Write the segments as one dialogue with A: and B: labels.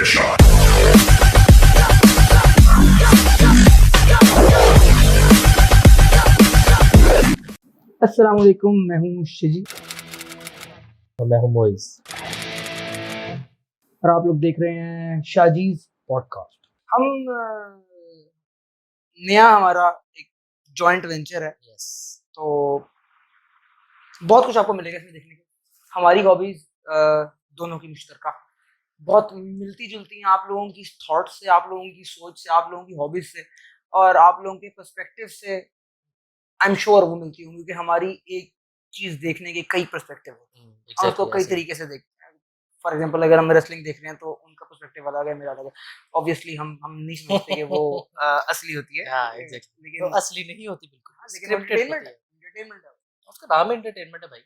A: अस्सलाम वालेकुम, मैं हूँ शिजी
B: और मैं हूँ मोइज।
A: और आप लोग देख रहे हैं शाजीज पॉडकास्ट। हम नया हमारा एक जॉइंट वेंचर है,
B: यस,
A: तो बहुत कुछ आपको मिलेगा इसमें देखने को। हमारी हॉबीज दोनों की मुश्तरका बहुत मिलती जुलती हैं, आप लोगों की थॉट से, आप लोगों की सोच से, आप लोगों की हॉबीज से और आप लोगों के पर्सपेक्टिव से आई एम श्योर वो मिलती होंगी, क्योंकि हमारी एक चीज देखने के कई पर्सपेक्टिव होते हैं। हम उसको कई तरीके से देखते हैं। फॉर एग्जांपल अगर हम रेसलिंग देख रहे हैं तो उनका पर्सपेक्टिव अलग है, मेरा अलग है। ऑब्वियसली हम नहीं समझते कि वो असली होती है,
B: हाँ एग्जैक्टली,
A: लेकिन
B: तो असली नहीं होती बिल्कुल,
A: हाँ, लेकिन
B: स्क्रिप्टेड
A: एंटरटेनमेंट
B: होती
A: है,
B: है।
A: एंटरटेनमेंट है।
B: उसका नाम एंटरटेनमेंट है भाई।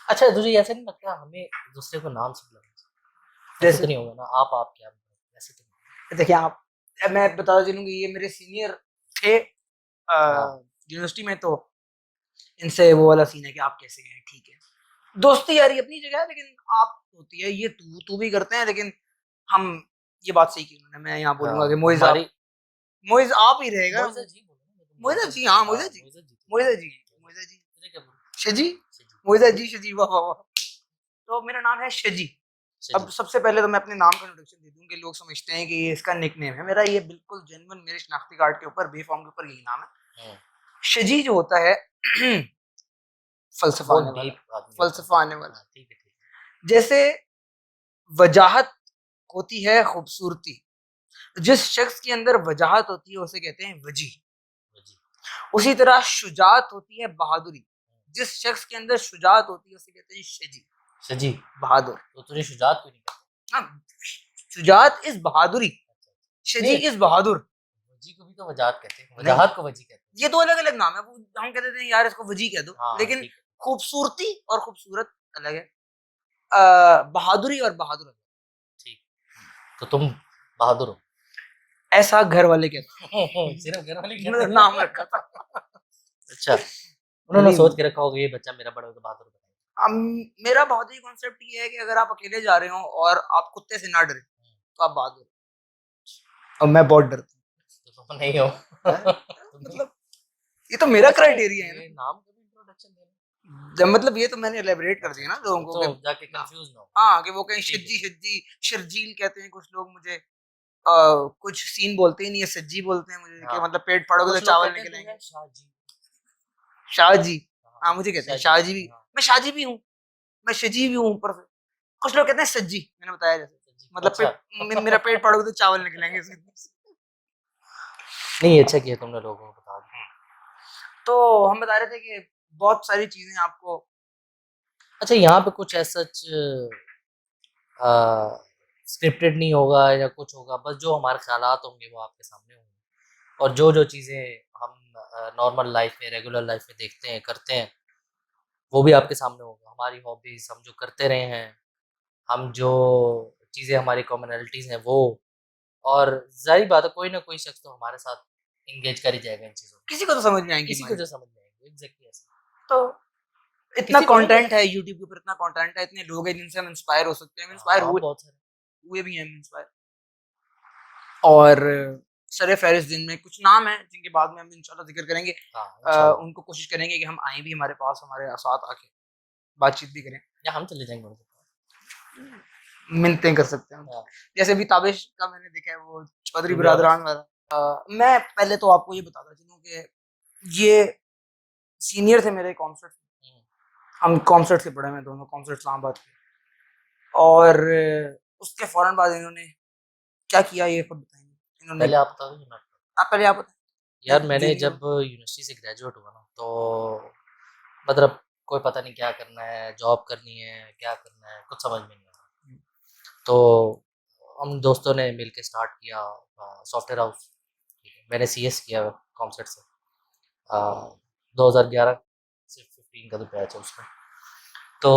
B: अच्छा, तुझे ऐसा नहीं लगता हमें दूसरे को नाम से बुलाना चाहिए? ऐसे
A: जैसे
B: तो नहीं होगा ना, आप क्या ऐसे तो नहीं।
A: देखिए आप, मैं बताता चलूँ कि ये मेरे सीनियर थे
B: हाँ
A: यूनिवर्सिटी में, तो इनसे वो वाला सीन है कि आप कैसे हैं, ठीक है, दोस्ती यारी अपनी जगह है, लेकिन आप होती है ये तू भी करते हैं, लेकिन हम ये बात सही की उन्होंने। मैं यहाँ बोलूंगा कि
B: हाँ,
A: मोइज
B: हमारी
A: आप ही रहेगा।
B: मोइजा जी बोलो ना,
A: मोइजा जी, हाँ मोइजा जी,
B: मोइजा जी
A: मोइजा जी, मोइजा जी,
B: तुझे क्या बोलूं?
A: शजी,
B: जी
A: मोइजा जी, शजी, वाह वाह वाह। तो मेरा नाम है शजी।
B: जी
A: अब सबसे पहले तो मैं अपने नाम का इंट्रोडक्शन दे दूं कि लोग समझते हैं कि ये इसका निकनेम है। मेरा ये बिल्कुल जेन्युइन मेरे शनाख्ती कार्ड के ऊपर, बेफॉर्म के ऊपर यही नाम है। शजी जो होता है फलसफा
B: वो
A: आने वाला,
B: डीप आदमी होता है।
A: फलसफा आने वाला।
B: हाँ, ठीक है ठीक है।
A: जैसे वजाहत होती है खूबसूरती, जिस शख्स के अंदर वजाहत होती है उसे कहते हैं वजी।
B: वो जी,
A: उसी तरह शुजात होती है बहादुरी, जिस शख्स के अंदर शुजात होती है उसे कहते हैं शजी,
B: सजी।
A: बहादुर।
B: तो तुझे शुजात क्यों नहीं कहते?
A: हाँ, शुजात इज बहादुरी,
B: अच्छा,
A: शजी
B: नहीं,
A: इज बहादुर।
B: वजी को भी तो वजात कहते हैं,
A: नहीं,
B: वजाहत को वजी कहते हैं।
A: ये दो अलग अलग नाम है। वो हम कहते थे यार इसको वजी कह दो,
B: हाँ
A: लेकिन
B: ठीक है,
A: खूबसूरती और खूबसूरत अलग है। बहादुरी और बहादुर अलग
B: ठीक। तो तुम बहादुर हो।
A: है। ऐसा घर वाले कहते
B: सिर्फ घर वाले
A: हैं,
B: कहते
A: मतलब
B: हैं।
A: नाम रखा था।
B: अच्छा, उन्होंने
A: नहीं,
B: सोच के रखा होगा ये बच्चा मेरा बड़ा होकर बहादुर बनेगा।
A: मेरा बहादुरी कॉन्सेप्ट ये है कि अगर आप अकेले जा रहे हो और आप कुत्ते से ना डरे तो आप बहादुर हो। और मैं बहुत डरता
B: तो तुम नहीं हो।
A: हूँ।
B: तुम
A: मतलब ये तो मेरा
B: अच्छा,
A: क्राइटेरिया है
B: ये
A: ना।
B: नाम का भी इंट्रोडक्शन देना।
A: मतलब ये तो मैंने एलेबरेट कर
B: अच्छा
A: दिया ना
B: अच्छा,
A: लोगों
B: वो
A: को
B: तो
A: कि
B: जाके
A: ना,
B: कंफ्यूज ना हो।
A: हाँ कि वो कहीं
B: ठीक है
A: शिज्जी
B: ठीक
A: शिज्जी शर्जील कहते हैं कुछ लोग मुझे। कुछ सीन बोलते ही नहीं है, सज्जी बोलते हैं मुझे,
B: है।
A: कि
B: हाँ,
A: मतलब पेट फाड़ोगे तो
B: कुछ लोग
A: चावल
B: कहते हैं तू
A: निकलेंगे।
B: है शाहजी।
A: शाहजी,
B: हाँ,
A: हाँ मुझे कहते हैं
B: शाहजी।
A: शाहजी भी।
B: हाँ,
A: मैं शाहजी भी हूँ, मैं शजी भी हूँ ऊपर से। कुछ लोग कहते हैं सज्जी, मैंने बताया जैसे,
B: शाहजी।
A: मतलब
B: अच्छा।
A: मेरा पेट फाड़ोगे तो चावल निकलेंगे इसके।
B: नहीं, अच्छा किया तुमने लोगों को बता दिया।
A: तो हम बता रहे थे कि बहुत सारी चीजें आपको।
B: अच्छा, यहाँ पे कुछ ऐसा स्क्रिप्टेड नहीं होगा या कुछ होगा, बस जो हमारे ख्यालात होंगे वो आपके सामने होंगे, और जो जो चीज़ें हम नॉर्मल लाइफ में, रेगुलर लाइफ में देखते हैं, करते हैं, वो भी आपके सामने होगा। हमारी हॉबीज़, हम जो करते रहे हैं, हम जो चीज़ें, हमारी कॉमनैलिटीज़ हैं वो, और ज़ाहिर बात है कोई ना कोई शख्स तो हमारे साथ इंगेज कर ही जाएगा इन चीज़ों में।
A: किसी को तो समझ में आएंगी
B: किसी को
A: हमारी
B: जो
A: बात।
B: समझ में आएंगे, एग्जैक्टली ऐसा।
A: तो इतना
B: किसी को नहीं
A: कंटेंट
B: मेरे।
A: है यूट्यूब के ऊपर, इतना कंटेंट है, इतने लोग हैं जिनसे हम इंस्पायर हो सकते हैं, हम इंस्पायर
B: हाँ,
A: हुए
B: बहुत सारे।
A: हुए भी हैं, इंस्पायर। और सरे फहरिस्त दिन में कुछ नाम है जिनके बाद में हम इंशाल्लाह जिक्र करेंगे।
B: हाँ इंशाल्लाह।
A: उनको कोशिश करेंगे कि हम आए भी हमारे पास, हमारे साथ आके बातचीत भी करें,
B: या हम चले जाएंगे उनके पास।
A: मिन्नतें कर सकते हैं।
B: हाँ,
A: जैसे अभी ताबिश का मैंने देखा है, वो चौधरी
B: टू बी
A: बिरादरान
B: ऑनेस्ट।
A: वाला। मैं पहले तो आपको ये बताता चलूं कि ये सीनियर थे मेरे कॉन्सर्ट। हम कॉन्सर्ट से पढ़े हैं दोनों, कॉन्सर्ट इस्लामाबाद के। और उसके फौरन बाद इन्होंने क्या किया ये खुद बताएंगे इन्होंने।
B: पहले आप बता दो ना।
A: आप पहले आप बताएं।
B: यार,
A: जो
B: मैंने
A: भी हो।
B: जब यूनिवर्सिटी से ग्रेजुएट हुआ ना, तो मतलब कोई पता नहीं क्या करना है, जॉब करनी है, क्या करना है, कुछ समझ में नहीं आया। तो हम दोस्तों ने मिल के स्टार्ट किया सॉफ्टवेयर हाउस। मैंने सीएस किया कॉमसेट से। 2011 से 15 का तो बैच है उसमें। तो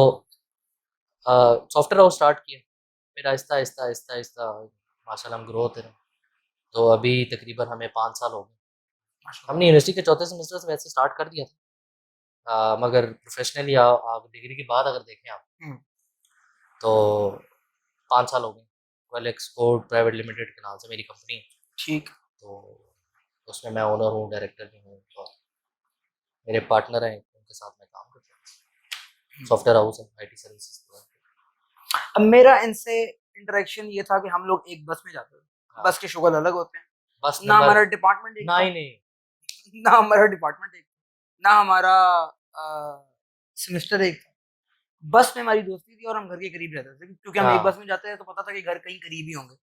B: सॉफ्टवेयर हाउस स्टार्ट किया, फिर आहिस्ता आहिस्ता आहिस्ता आहिस्ता माशाल्लाह हम ग्रो होते रहे। तो अभी तकरीबन हमें 5 साल हो गए। हमने यूनिवर्सिटी के चौथे सेमेस्टर से वैसे स्टार्ट कर दिया था, मगर प्रोफेशनली आप डिग्री के बाद अगर देखें आप,
A: हम्म,
B: तो 5 साल हो गए वेल एक्सपोर्ट प्राइवेट लिमिटेड के नाम से मेरी कंपनी है।
A: ठीक।
B: तो उसमें मैं ओनर हूँ, डायरेक्टर भी हूँ, और मेरे पार्टनर हैं, उनके साथ मैं काम करता हूँ। सॉफ्टवेयर हाउस है, आईटी सर्विसेज।
A: अब मेरा इनसे इंटरेक्शन ये था कि हम लोग एक बस में जाते थे।
B: हाँ।
A: बस के शुगल अलग होते हैं,
B: बस
A: ना
B: नंबर
A: हमारा डिपार्टमेंट एक था,
B: नहीं
A: ना हमारा डिपार्टमेंट एक था, ना हमारा सेमेस्टर एक था। बस में हमारी दोस्ती थी और हम घर के करीब रहते थे, क्योंकि हम एक बस
B: हाँ
A: में जाते हैं तो पता था कि घर कहीं करीब ही होंगे।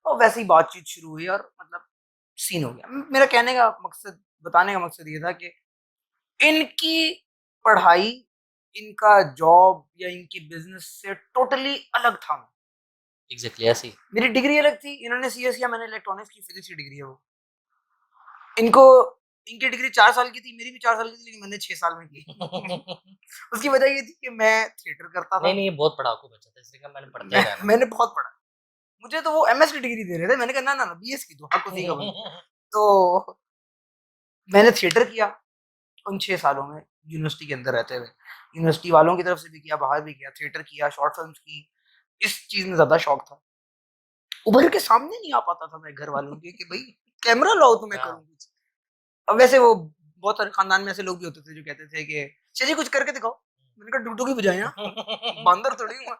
A: और वैसे ही बातचीत शुरू हुई और मतलब सीन हो गया। मेरा कहने का मकसद, बताने का मकसद ये था कि इनकी पढ़ाई, इनका जॉब या इनकी बिजनेस से टोटली अलग था।
B: एग्जैक्टली ऐसे ही।
A: मेरी डिग्री अलग थी, इन्होंने सीएस किया, मैंने इलेक्ट्रॉनिक्स की, फिजिक्स की डिग्री है वो। इनको, इनकी डिग्री 4 साल की थी, मेरी भी 4 साल की थी, लेकिन मैंने 6 साल में की। उसकी वजह ये थी कि मैं थिएटर करता था।
B: नहीं बहुत पढ़ाकू बच्चा था, इसलिए कहा मैंने पढ़ते ही रहना।
A: मैंने बहुत पढ़ा। मुझे तो वो एमएस की डिग्री दे रहे थे, मैंने कहा ना ना ना, बीएस की दो, हक उसी का बन। तो मैंने थिएटर किया उन 6 सालों में, यूनिवर्सिटी के अंदर रहते हुए। यूनिवर्सिटी वालों की तरफ से भी किया, बाहर भी किया, थिएटर किया, शॉर्ट फिल्म्स की। इस चीज में ज्यादा शौक था। उभर के सामने नहीं आ पाता था मैं घर वालों के कि भाई कैमरा लाओ तो मैं
B: हाँ।
A: करूँ कुछ। अब वैसे वो बहुत सारे खानदान में ऐसे लोग भी होते थे जो कहते थे कि जी कुछ करके दिखाओ। मैंने कहा डुगडुगी बजाए ना, बंदर थोड़ी हूँ मैं,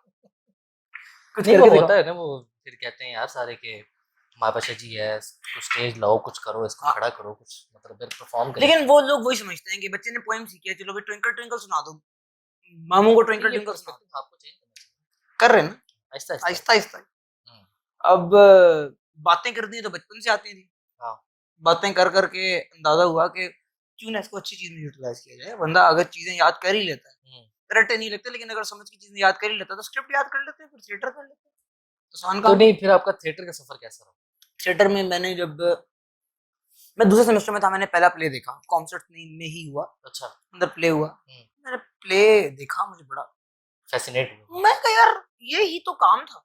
A: कुछ
B: नहीं वो
A: करके
B: होता
A: दिखाओ।
B: है ना, वो फिर कहते हैं यार सारे के हमारे पास जी है, कुछ स्टेज लाओ, कुछ करो, इसको
A: हाँ,
B: खड़ा करो, कुछ मतलब फिर परफॉर्म करें।
A: लेकिन वो लोग वही समझते हैं कि बच्चे ने पोएम सीखी है, चलो भाई ट्विंकल ट्विंकल सुना दो, मामू को ट्विंकल
B: ये
A: ट्विंकल सुना दो।
B: पर्सपेक्टिव आपको चेंज करना चाहिए,
A: कर रहे हैं ना,
B: आहिस्ता आहिस्ता।
A: आहिस्ता आहिस्ता।
B: हम्म,
A: अब बातें करनी है तो बचपन से आती थी।
B: हाँ
A: बातें कर करके अंदाजा हुआ कि क्यों ना इसको अच्छी चीज में यूटिलाइज किया जाए। बंदा अगर चीजें याद कर ही लेता है, रट्टे नहीं लगते, लेकिन अगर समझ की चीजें याद कर ही लेता है तो स्क्रिप्ट याद कर लेते हैं, फिर थिएटर कर लेते हैं, आसान
B: तो
A: काम।
B: नहीं, फिर आपका थिएटर का सफर कैसा रहा?
A: थिएटर में मैंने जब, मैं दूसरे सेमेस्टर में था, मैंने पहला प्ले देखा, कॉन्सर्ट में ही हुआ,
B: अच्छा।
A: अंदर प्ले हुआ। मैंने प्ले देखा, मुझे बड़ा,
B: फैसिनेट हुआ।
A: मैं कहा यार ये ही तो काम था,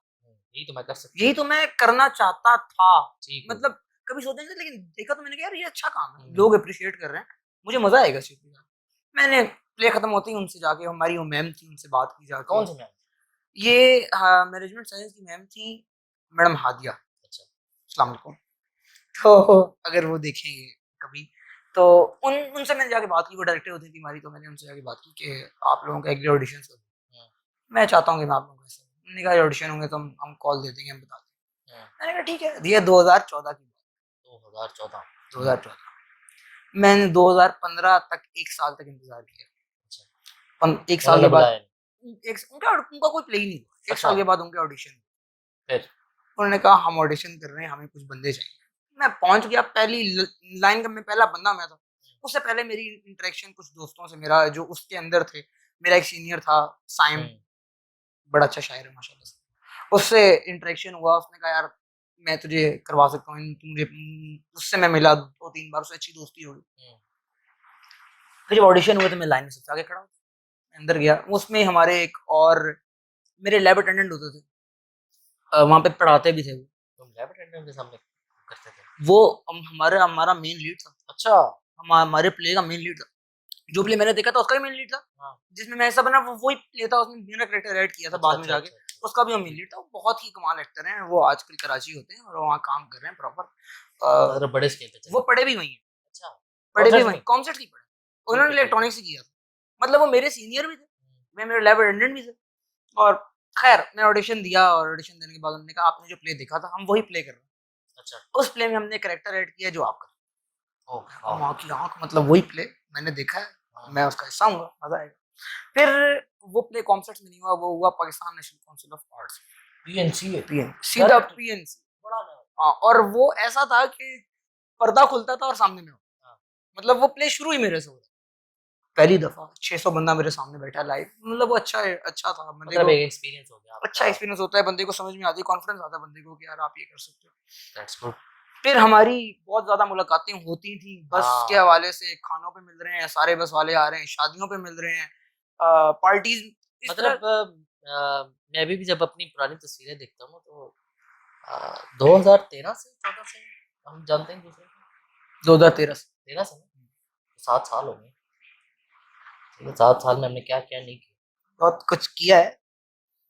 B: यही तो मैं कर सकता
A: यही तो मैं करना चाहता था।
B: ठीक हो।
A: मतलब कभी सोचा नहीं था, लेकिन देखा तो मैंने कहा यार ये अच्छा काम है,
B: हम्म,
A: लोग अप्रिशिएट कर रहे हैं, मुझे मजा आएगा इस चीज में। मैंने प्ले खत्म होते ही उनसे जाके, हमारी वो मैम थी, उनसे बात की जाके।
B: कौन सी मैम?
A: ये मैनेजमेंट साइंस की मैम थी, मैडम हादिया।
B: अच्छा।
A: अस्सलाम वालेकुम। तो अगर वो देखेंगे कभी तो उनसे मैंने जाके बात की, वो डायरेक्टर होती थी हमारी, तो मैंने उनसे जाके बात की कि आप लोगों का एक ऑडिशन हो, मैं चाहता हूँ कि मैं आप लोगों का ऐसा, उन्होंने कहा ऑडिशन होंगे तो हम कॉल दे देंगे, हम बता देंगे। मैंने कहा ठीक है, दिया 2014 की बात।
B: 2014।
A: 2014 मैंने 2015 तक 1 साल तक इंतजार किया। एक साल
B: उन्होंने
A: के बाद
B: बुलाया नहीं?
A: एक उनका कोई प्ले ही नहीं हुआ। एक
B: अच्छा।
A: साल के बाद उनके ऑडिशन,
B: फिर
A: उन्होंने कहा हम ऑडिशन कर रहे हैं, हमें कुछ बंदे चाहिए। मैं पहुंच गया, पहली लाइन का मैं पहला बंदा मैं था। उससे पहले मेरी इंटरेक्शन कुछ दोस्तों से, मेरा जो उसके अंदर थे, मेरा एक सीनियर था साइम, बड़ा अच्छा शायर है माशाल्लाह से, उससे इंटरेक्शन हुआ। उसने कहा यार मैं तुझे करवा सकता हूँ, मुझे, उससे मैं मिला 2-3 बार, उससे अच्छी दोस्ती हो गई। फिर जब ऑडिशन हुए तो मैं लाइन में सबसे आगे खड़ा हूँ, अंदर गया। उसमें हमारे एक और मेरे लैब अटेंडेंट होते थे, वहां पे पढ़ाते भी थे वो।
B: तुम लैब अटेंडेंट के सामने करते थे?
A: वो हमारा हमारा मेन लीड था।
B: अच्छा।
A: हमारे प्ले का मेन लीड था, जो प्ले मैंने देखा था उसका भी मेन लीड था।
B: हाँ।
A: जिसमें मैं ऐसा बना, वो वही प्ले था, उसमें मेरा कैरेक्टर ऐड किया था
B: अच्छा
A: बाद में
B: अच्छा
A: जाके,
B: अच्छा अच्छा।
A: उसका भी वो मेन लीड था। वो बहुत ही कमाल एक्टर हैं, वो आजकल कराची होते हैं और वहाँ काम कर रहे हैं प्रॉपर।
B: मतलब बड़े स्केल पे
A: वो
B: चले।
A: पढ़े भी वही हैं,
B: अच्छा।
A: पढ़े भी
B: कॉन्सर्ट
A: वही,
B: में?
A: कॉन्सर्ट नहीं पढ़े,
B: ठीक
A: उन्होंने
B: है ठीक है।
A: इलेक्ट्रॉनिक्स ही किया था। मतलब वो मेरे सीनियर भी थे, मैं मेरे लैब अटेंडेंट भी थे। और खैर मैं ऑडिशन दिया, और ऑडिशन देने के बाद उन्होंने कहा आपने जो प्ले देखा था हम वही प्ले कर रहे हैं।
B: अच्छा।
A: उस प्ले में हमने कैरेक्टर ऐड किया जो आपका।
B: ओह
A: हम
B: वाह।
A: आँख की आँख, मतलब वही प्ले मैंने देखा है, मैं उसका हिस्सा हूँ, मजा आएगा। फिर वो प्ले कॉन्सर्ट्स में नहीं हुआ, वो हुआ Pakistan national council of arts,
B: PNC है।
A: पीएन, सीधा पीएनसी।
B: बड़ा लेवल।
A: हाँ, और वो ऐसा था कि पर्दा खुलता था और सामने में हो,
B: हाँ।
A: मतलब वो प्ले शुरू ही मेरे से हो रहा। पहली दफा 600 बंदा मेरे सामने बैठा लाइव, मतलब वो अच्छा है, अच्छा था बंदे
B: मतलब
A: को,
B: एक एक्सपीरियंस हो गया
A: अच्छा
B: आपका।
A: एक्सपीरियंस होता है, बंदे को समझ में आती है, कॉन्फिडेंस आता है बंदे को कि यार आप ये कर सकते हो।
B: That's good.
A: फिर हमारी बहुत ज्यादा मुलाकातें होती थी बस के
B: हाँ
A: हवाले से, खानों पे मिल रहे हैं, सारे बस वाले आ रहे हैं, शादियों पे मिल रहे हैं, पार्टीज, इस तरह।
B: मतलब मैं अभी भी जब अपनी पुरानी तस्वीरें देखता हूँ तो 2013 से 14 से हम जानते हैं एक दूसरे को।
A: 2013 से
B: 13 से ना, 7 साल हो गए। ठीक है, 7 साल में हमने क्या क्या नहीं किया,
A: बहुत कुछ किया है।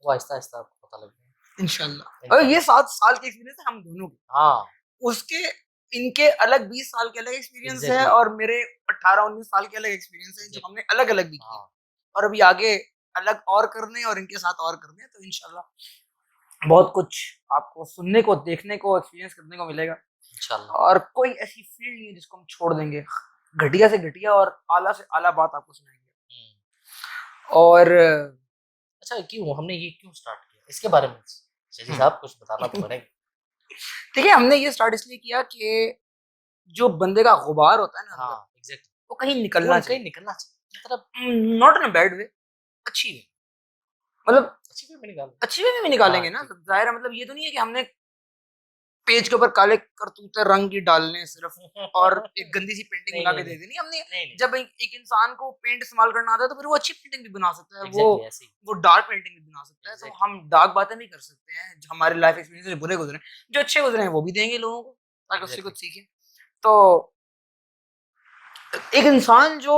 B: वो आहिस्ता आहिस्ता आपको पता लग गया।
A: इंशाल्लाह। और ये 7 साल के एक्सपीरियंस है हम दोनों के।
B: हाँ
A: उसके इनके अलग 20 साल के अलग एक्सपीरियंस है
B: एग्जैक्टली
A: और मेरे 18-19 साल के अलग एक्सपीरियंस है जो हमने अलग अलग भी किए
B: हाँ
A: और अभी आगे अलग और करने हैं और इनके साथ और करने हैं, तो इंशाल्लाह बहुत कुछ आपको सुनने को, देखने को, एक्सपीरियंस करने को मिलेगा।
B: इंशाल्लाह।
A: और कोई ऐसी फील्ड नहीं है जिसको हम छोड़ देंगे। घटिया से घटिया और आला से आला बात आपको सुनाएंगे।
B: हम्म।
A: और
B: अच्छा क्यों हमने ये क्यों स्टार्ट किया इसके बारे में शजी साहब कुछ बताना तो पड़ेगा।
A: देखिए, हमने ये स्टार्ट इसलिए किया कि जो बंदे का गुबार होता है ना अंदर,
B: हाँ एग्जैक्टली
A: वो कहीं
B: वो
A: निकलना
B: कहीं
A: चाहिए।
B: निकलना चाहिए मतलब
A: not in a bad way, अच्छी वे, मतलब
B: अच्छी वे में निकाल।
A: अच्छी वे में भी
B: हाँ
A: निकालेंगे ना।
B: ठीक
A: जाहिर है, मतलब ये तो नहीं है कि हमने पेज के ऊपर काले करतूते रंग ही डालने हैं सिर्फ और एक गंदी सी पेंटिंग
B: नहीं
A: बना
B: नहीं
A: के दे
B: नहीं
A: देनी। हमने
B: नहीं
A: जब एक इंसान को पेंट इस्तेमाल करना आता है तो फिर वो अच्छी पेंटिंग भी बना सकता है,
B: एग्जैक्टली ऐसे ही
A: वो डार्क पेंटिंग भी बना सकता है। तो
B: Exactly.
A: हम डार्क बातें भी कर सकते हैं, जो हमारे लाइफ एक्सपीरियंस जो बुरे गुजरे, जो अच्छे गुजरे हैं वो भी देंगे लोगों को ताकि उससे
B: Exactly.
A: कुछ सीखें। तो एक इंसान जो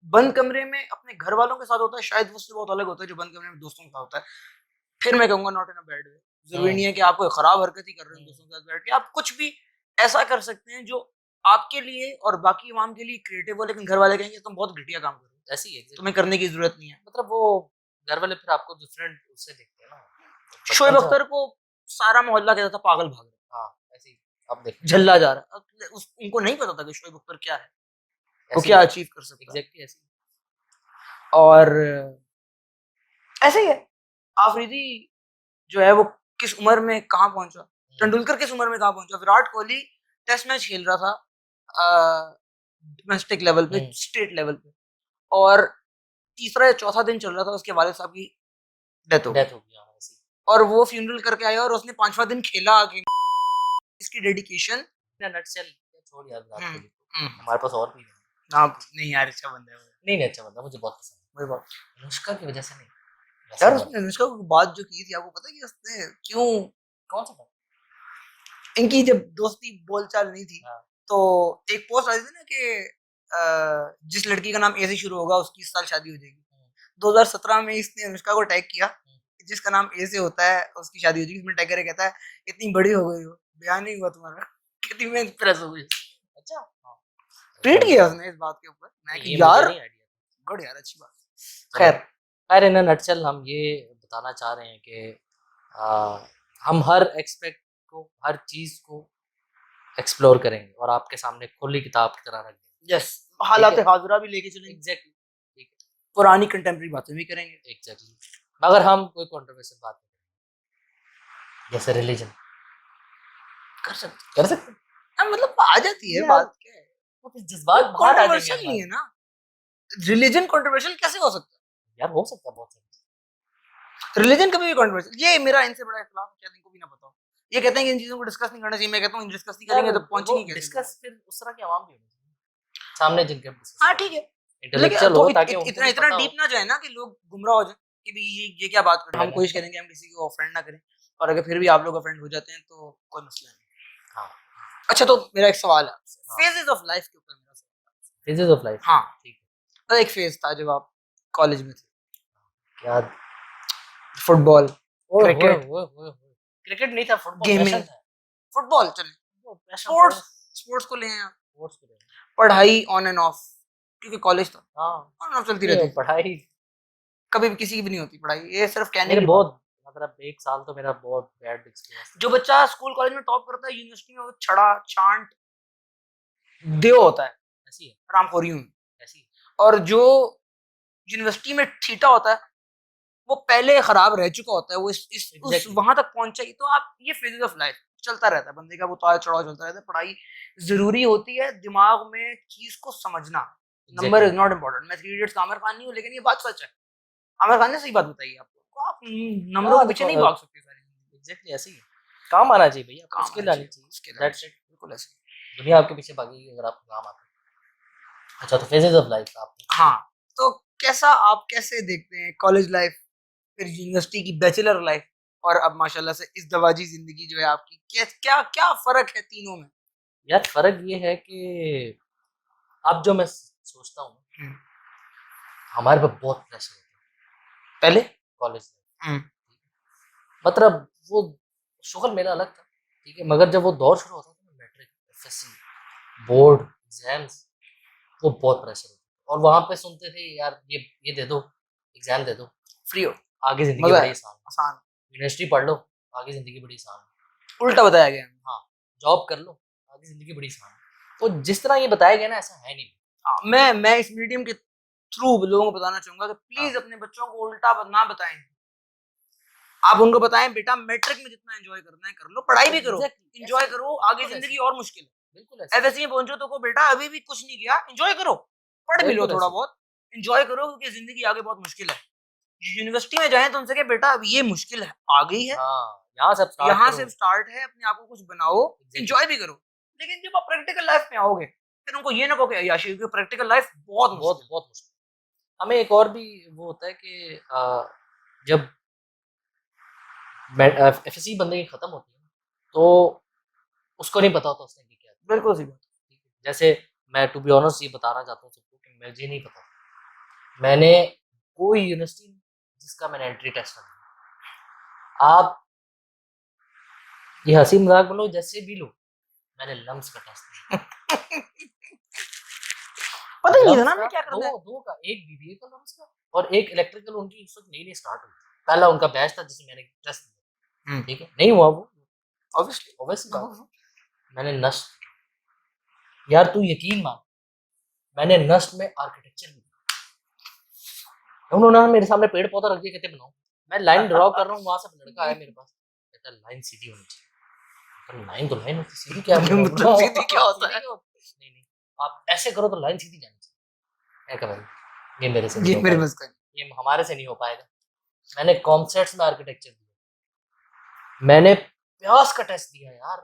A: बंद कमरे में अपने घर वालों के साथ होता है शायद उससे बहुत अलग होता है जो बंद कमरे में दोस्तों के साथ होता है। फिर मैं कहूंगा not in a bad way. जरूरी नहीं है कि आप कोई खराब हरकत ही कर रहे हैं दोस्तों के साथ बैठ के, आप कुछ भी ऐसा कर सकते हैं जो आपके लिए और बाकी इमाम के लिए क्रिएटिव हो, लेकिन घर वाले कहेंगे तुम बहुत घटिया काम कर रहे हो,
B: ऐसे ही exactly.
A: तुम्हें करने की जरूरत नहीं है।
B: मतलब वो घर वाले फिर आपको डिफरेंट उससे देखते हैं ना
A: शोएब
B: बचपन से
A: अख्तर को सारा मोहल्ला कहता था पागल भाग रहा
B: हाँ ऐसे ही अब देख
A: है, झल्ला जा रहा है। उनको नहीं पता था कि शोएब अख्तर क्या है, वो
B: ऐसे
A: क्या
B: ही
A: अचीव कर सकता है।
B: एग्जैक्टली ऐसे ही
A: और ऐसे ही है आफरीदी जो है वो किस उम्र में कहाँ पहुंचा, तेंदुलकर किस उम्र में कहाँ पहुंचा, विराट कोहली टेस्ट मैच खेल रहा था डोमेस्टिक लेवल पे, स्टेट लेवल पे, और तीसरा या चौथा दिन चल रहा था उसके वालिद साहब की डेथ हो गई
B: डेथ हो गया ऐसे ही
A: और वो फ्यूनरल करके आया और उसने 5वां दिन खेला आगे। इसकी डेडिकेशन
B: नटसेल छोड़ यार विराट कोहली को
A: हम्म
B: हमारे पास और भी है
A: हाँ नहीं यार, अच्छा बंदा है वो।
B: नहीं नहीं अच्छा बंदा मुझे बहुत पसंद है
A: वही बात
B: अनुष्का की वजह से नहीं वैसे
A: यार,
B: बहुत
A: उसने अनुष्का को बात जो की थी आपको पता है कि उसने क्यों,
B: कौन सा बात
A: इनकी जब दोस्ती बोलचाल नहीं थी
B: हाँ
A: तो एक पोस्ट आई थी ना कि जिस लड़की का नाम ए से शुरू होगा उसकी इस साल शादी हो जाएगी। 2017 में इसने अनुष्का को टैग किया, जिसका नाम ए से होता है उसकी शादी हो जाएगी। इसमें टैग करके कहता है इतनी बड़ी हो गई हो, बयान नहीं हुआ तुम्हारा, कितनी में इंप्रेस हो गई।
B: अच्छा हाँ
A: ट्वीट किया उसने इस बात के ऊपर, मैं कि
B: ये
A: यार
B: मुझे नहीं आइडिया
A: गुड यार, अच्छी बात।
B: खैर
A: खैर
B: खैर इन नटसेल हम ये बताना चाह रहे हैं कि हम हर एक्सपेक्ट को हर चीज को एक्सप्लोर करेंगे और आपके सामने खुली किताब की तरह रख देंगे
A: यस, हालात
B: है।
A: हाजिरा भी लेके चलेंगे,
B: एग्जैक्टली ठीक
A: पुरानी कंटेम्प्रेरी बातें भी करेंगे।
B: है एग्जैक्टली मगर हम कोई कंट्रोवर्शियल बात नहीं करेंगे जैसे रिलीजन
A: कर सकते
B: कर सकते हैं
A: हैं, मतलब आ जाती है
B: यार,
A: बात, क्या है
B: वो फिर जज्बात बाहर आ जाएंगे
A: कंट्रोवर्शियल नहीं
B: हमारे
A: है ना। रिलीजन कंट्रोवर्शियल कैसे हो सकता
B: यार हो सकता है बहुत सारी
A: है? रिलीजन कभी भी कंट्रोवर्शियल, ये मेरा इनसे बड़ा इख्तिलाफ है, शायद इनको भी ना पता हो। ये कहते हैं कि इन चीजों को डिस्कस नहीं करना चाहिए, मैं कहता हूँ डिस्कस नहीं करेंगे तो पहुंचेंगे कैसे?
B: डिस्कस फिर उस तरह के आवाम भी होने चाहिए सामने जिनके
A: हाँ ठीक है, लेकिन
B: इंटेलेक्चुअल
A: तो
B: हो ताकि उनको
A: इतना
B: भी
A: इतना
B: पता हो
A: डीप ना जाए ना कि लोग गुमराह हो जाए कि भाई ये क्या बात कर रहे हैं। हम कोशिश करेंगे हम किसी को ऑफेंड ना करें, और अगर फिर भी आप लोग ऑफेंड हो जाते हैं तो कोई मसला नहीं।
B: हाँ
A: अच्छा, तो मेरा एक सवाल है आपसे,
B: हाँ।
A: फेजेस ऑफ लाइफ के ऊपर मेरा सवाल।
B: फेजेस ऑफ लाइफ
A: हाँ,
B: ठीक है
A: तो एक फेज था जब आप कॉलेज में थे,
B: याद
A: फुटबॉल,
B: ओए
A: क्रिकेट,
B: क्रिकेट नहीं था फुटबॉल
A: गेमिंग,
B: पैशन था
A: फुटबॉल चले,
B: पैशन
A: स्पोर्ट्स, स्पोर्ट्स को ले आए आप,
B: स्पोर्ट्स को
A: पढ़ाई ऑन एंड ऑफ, क्योंकि कॉलेज था
B: हाँ
A: ऑन एंड ऑफ चलती
B: ये
A: रहती थी,
B: पढ़ाई
A: कभी भी किसी की भी नहीं होती पढ़ाई, ये सिर्फ कहने
B: मेरे
A: की
B: बहुत
A: बात।
B: मतलब एक साल तो मेरा बहुत बैड एक्सपीरियंस
A: जो बच्चा स्कूल कॉलेज में टॉप करता है यूनिवर्सिटी में वो छड़ा छांट देव होता है,
B: ऐसी है
A: रामखोरी में।
B: ऐसी
A: और जो यूनिवर्सिटी में ठीटा होता है वो पहले खराब रह चुका होता है, वो उस
B: Exactly.
A: वहां तक पहुंचा ही। तो आप ये फेजेस ऑफ लाइफ चलता रहता है, बंदे का वो उतार चढ़ाव चलता रहता है। पढ़ाई जरूरी होती है, दिमाग में चीज को समझना, नंबर इज नॉट इम्पोर्टेंट। मैं थ्री इडियट्स का आमिर खान नहीं हूँ, लेकिन ये बात सच है, आमिर खान ने सही बात बताई है आपको, आप नंबरों के पीछे नहीं भाग सकते सारी जिंदगी।
B: एग्जैक्टली ऐसी है काम आना चाहिए भैया
A: काम
B: स्किल
A: आना
B: आनी
A: चाहिए,
B: चाहिए
A: skill आनी
B: दैट्स इट
A: चाहिए, बिल्कुल ऐसे।
B: दुनिया आपके पीछे भागेगी अगर आपको काम आता है अच्छा तो फेजेस ऑफ लाइफ आप
A: हाँ, तो कैसा आप कैसे देखते हैं कॉलेज लाइफ, फिर यूनिवर्सिटी की बैचलर लाइफ, और अब माशाल्लाह से इस दवाजी जिंदगी जो है आपकी, क्या क्या क्या फर्क है तीनों में?
B: यार फर्क ये है कि अब जो मैं सोचता हूँ हमारे पे बहुत प्रेशर होता है
A: पहले
B: कॉलेज में मतलब वो शुगर मेरा अलग था, ठीक है, मगर जब वो दौर शुरू होता था ना, मैट्रिक, एफएससी, बोर्ड एग्जाम्स, वो बहुत प्रेशर होता, और वहां पे सुनते थे यार ये दे दो, एग्जाम दे दो,
A: फ्री हो,
B: आगे जिंदगी
A: मजा
B: बड़ी
A: है,
B: आसान है,
A: आसान,
B: यूनिवर्सिटी पढ़ लो, आगे जिंदगी बड़ी आसान है,
A: उल्टा बताया गया है।
B: हाँ, जॉब कर लो, आगे जिंदगी बड़ी आसान है। तो जिस तरह ये बताया गया ना, ऐसा है नहीं।
A: हाँ, मैं इस मीडियम के थ्रू लोगों को बताना चाहूंगा कि प्लीज
B: हाँ
A: अपने बच्चों को उल्टा ना बताएं। आप उनको बताएं बेटा मैट्रिक में जितना एंजॉय करना है कर लो, पढ़ाई भी करो,
B: एग्जैक्टली
A: एंजॉय
B: ऐसे,
A: करो, आगे
B: बिल्कुल
A: जिंदगी
B: ऐसे,
A: और मुश्किल है।
B: बिल्कुल ऐसे,
A: एफएससी में पहुंचो तो को बेटा अभी भी कुछ नहीं किया, एंजॉय करो, पढ़ भी लो
B: बिल्कुल
A: थोड़ा
B: ऐसे,
A: बहुत, एंजॉय करो, क्योंकि जिंदगी आगे बहुत मुश्किल है। यूनिवर्सिटी में जाएं तो उनसे कहे बेटा अब ये मुश्किल है, आ गई है,
B: हाँ, यहाँ से स्टार्ट
A: यहाँ
B: करो,
A: से स्टार्ट है, अपने आप को कुछ बनाओ,
B: एग्जैक्टली,
A: एंजॉय भी करो। लेकिन जब आप प्रैक्टिकल लाइफ में आओगे फिर उनको ये ना कहो कि अय्याशी, क्योंकि प्रैक्टिकल लाइफ बहुत
B: बहुत
A: मुश्किल है।
B: बहुत मुश्किल। हमें एक और भी वो होता है कि जब एफएससी बंदे की खत्म होती है, तो उसको नहीं पता होता उसने की क्या किया।
A: बिल्कुल सही बात।
B: ठीक है? जैसे मैं टू बी ऑनेस्ट ये बताना चाहता हूँ सबको कि मुझे नहीं पता, मैंने कोई यूनिवर्सिटी जिसका मैंने एंट्री टेस्ट कर दिया, आप ये हंसी मजाक बोलो जैसे भी लो, मैंने लम्स का टेस्ट दिया।
A: पता ही नहीं था
B: लम्स
A: ना
B: का
A: हमें क्या
B: दो
A: करना है।
B: दो का, एक बीबीए का लम्स का, और एक इलेक्ट्रिकल, उनकी उस वक्त नई नई स्टार्ट हुई थी। पहला उनका बैच था जिसमें मैंने टेस्ट दिया, ठीक है, नहीं हुआ वो,
A: ऑब्वियसली
B: ऑब्वियसली बात है। मैंने नस्ट, यार तू यकीन मान, मैंने नस्ट में आर्किटेक्चर भी किया। उन्होंने मेरे सामने पेड़ पौधा रख दिया, कहते बनाओ, मैं लाइन ड्रॉ कर रहा हूँ, वहां से लड़का आया मेरे पास, कहता लाइन सीधी होनी चाहिए। पर लाइन तो लाइन होती, सीधी क्या
A: मतलब सीधी क्या होता है?
B: नहीं नहीं, आप ऐसे करो तो लाइन सीधी जानी चाहिए। मैं कहा भाई ये मेरे से नहीं
A: ये
B: हो
A: मेरे
B: पाएगा,
A: बस का नहीं।
B: ये हमारे से नहीं हो पाएगा। मैंने कॉमसेट्स में आर्किटेक्चर दिया, मैंने प्यास का टेस्ट दिया यार,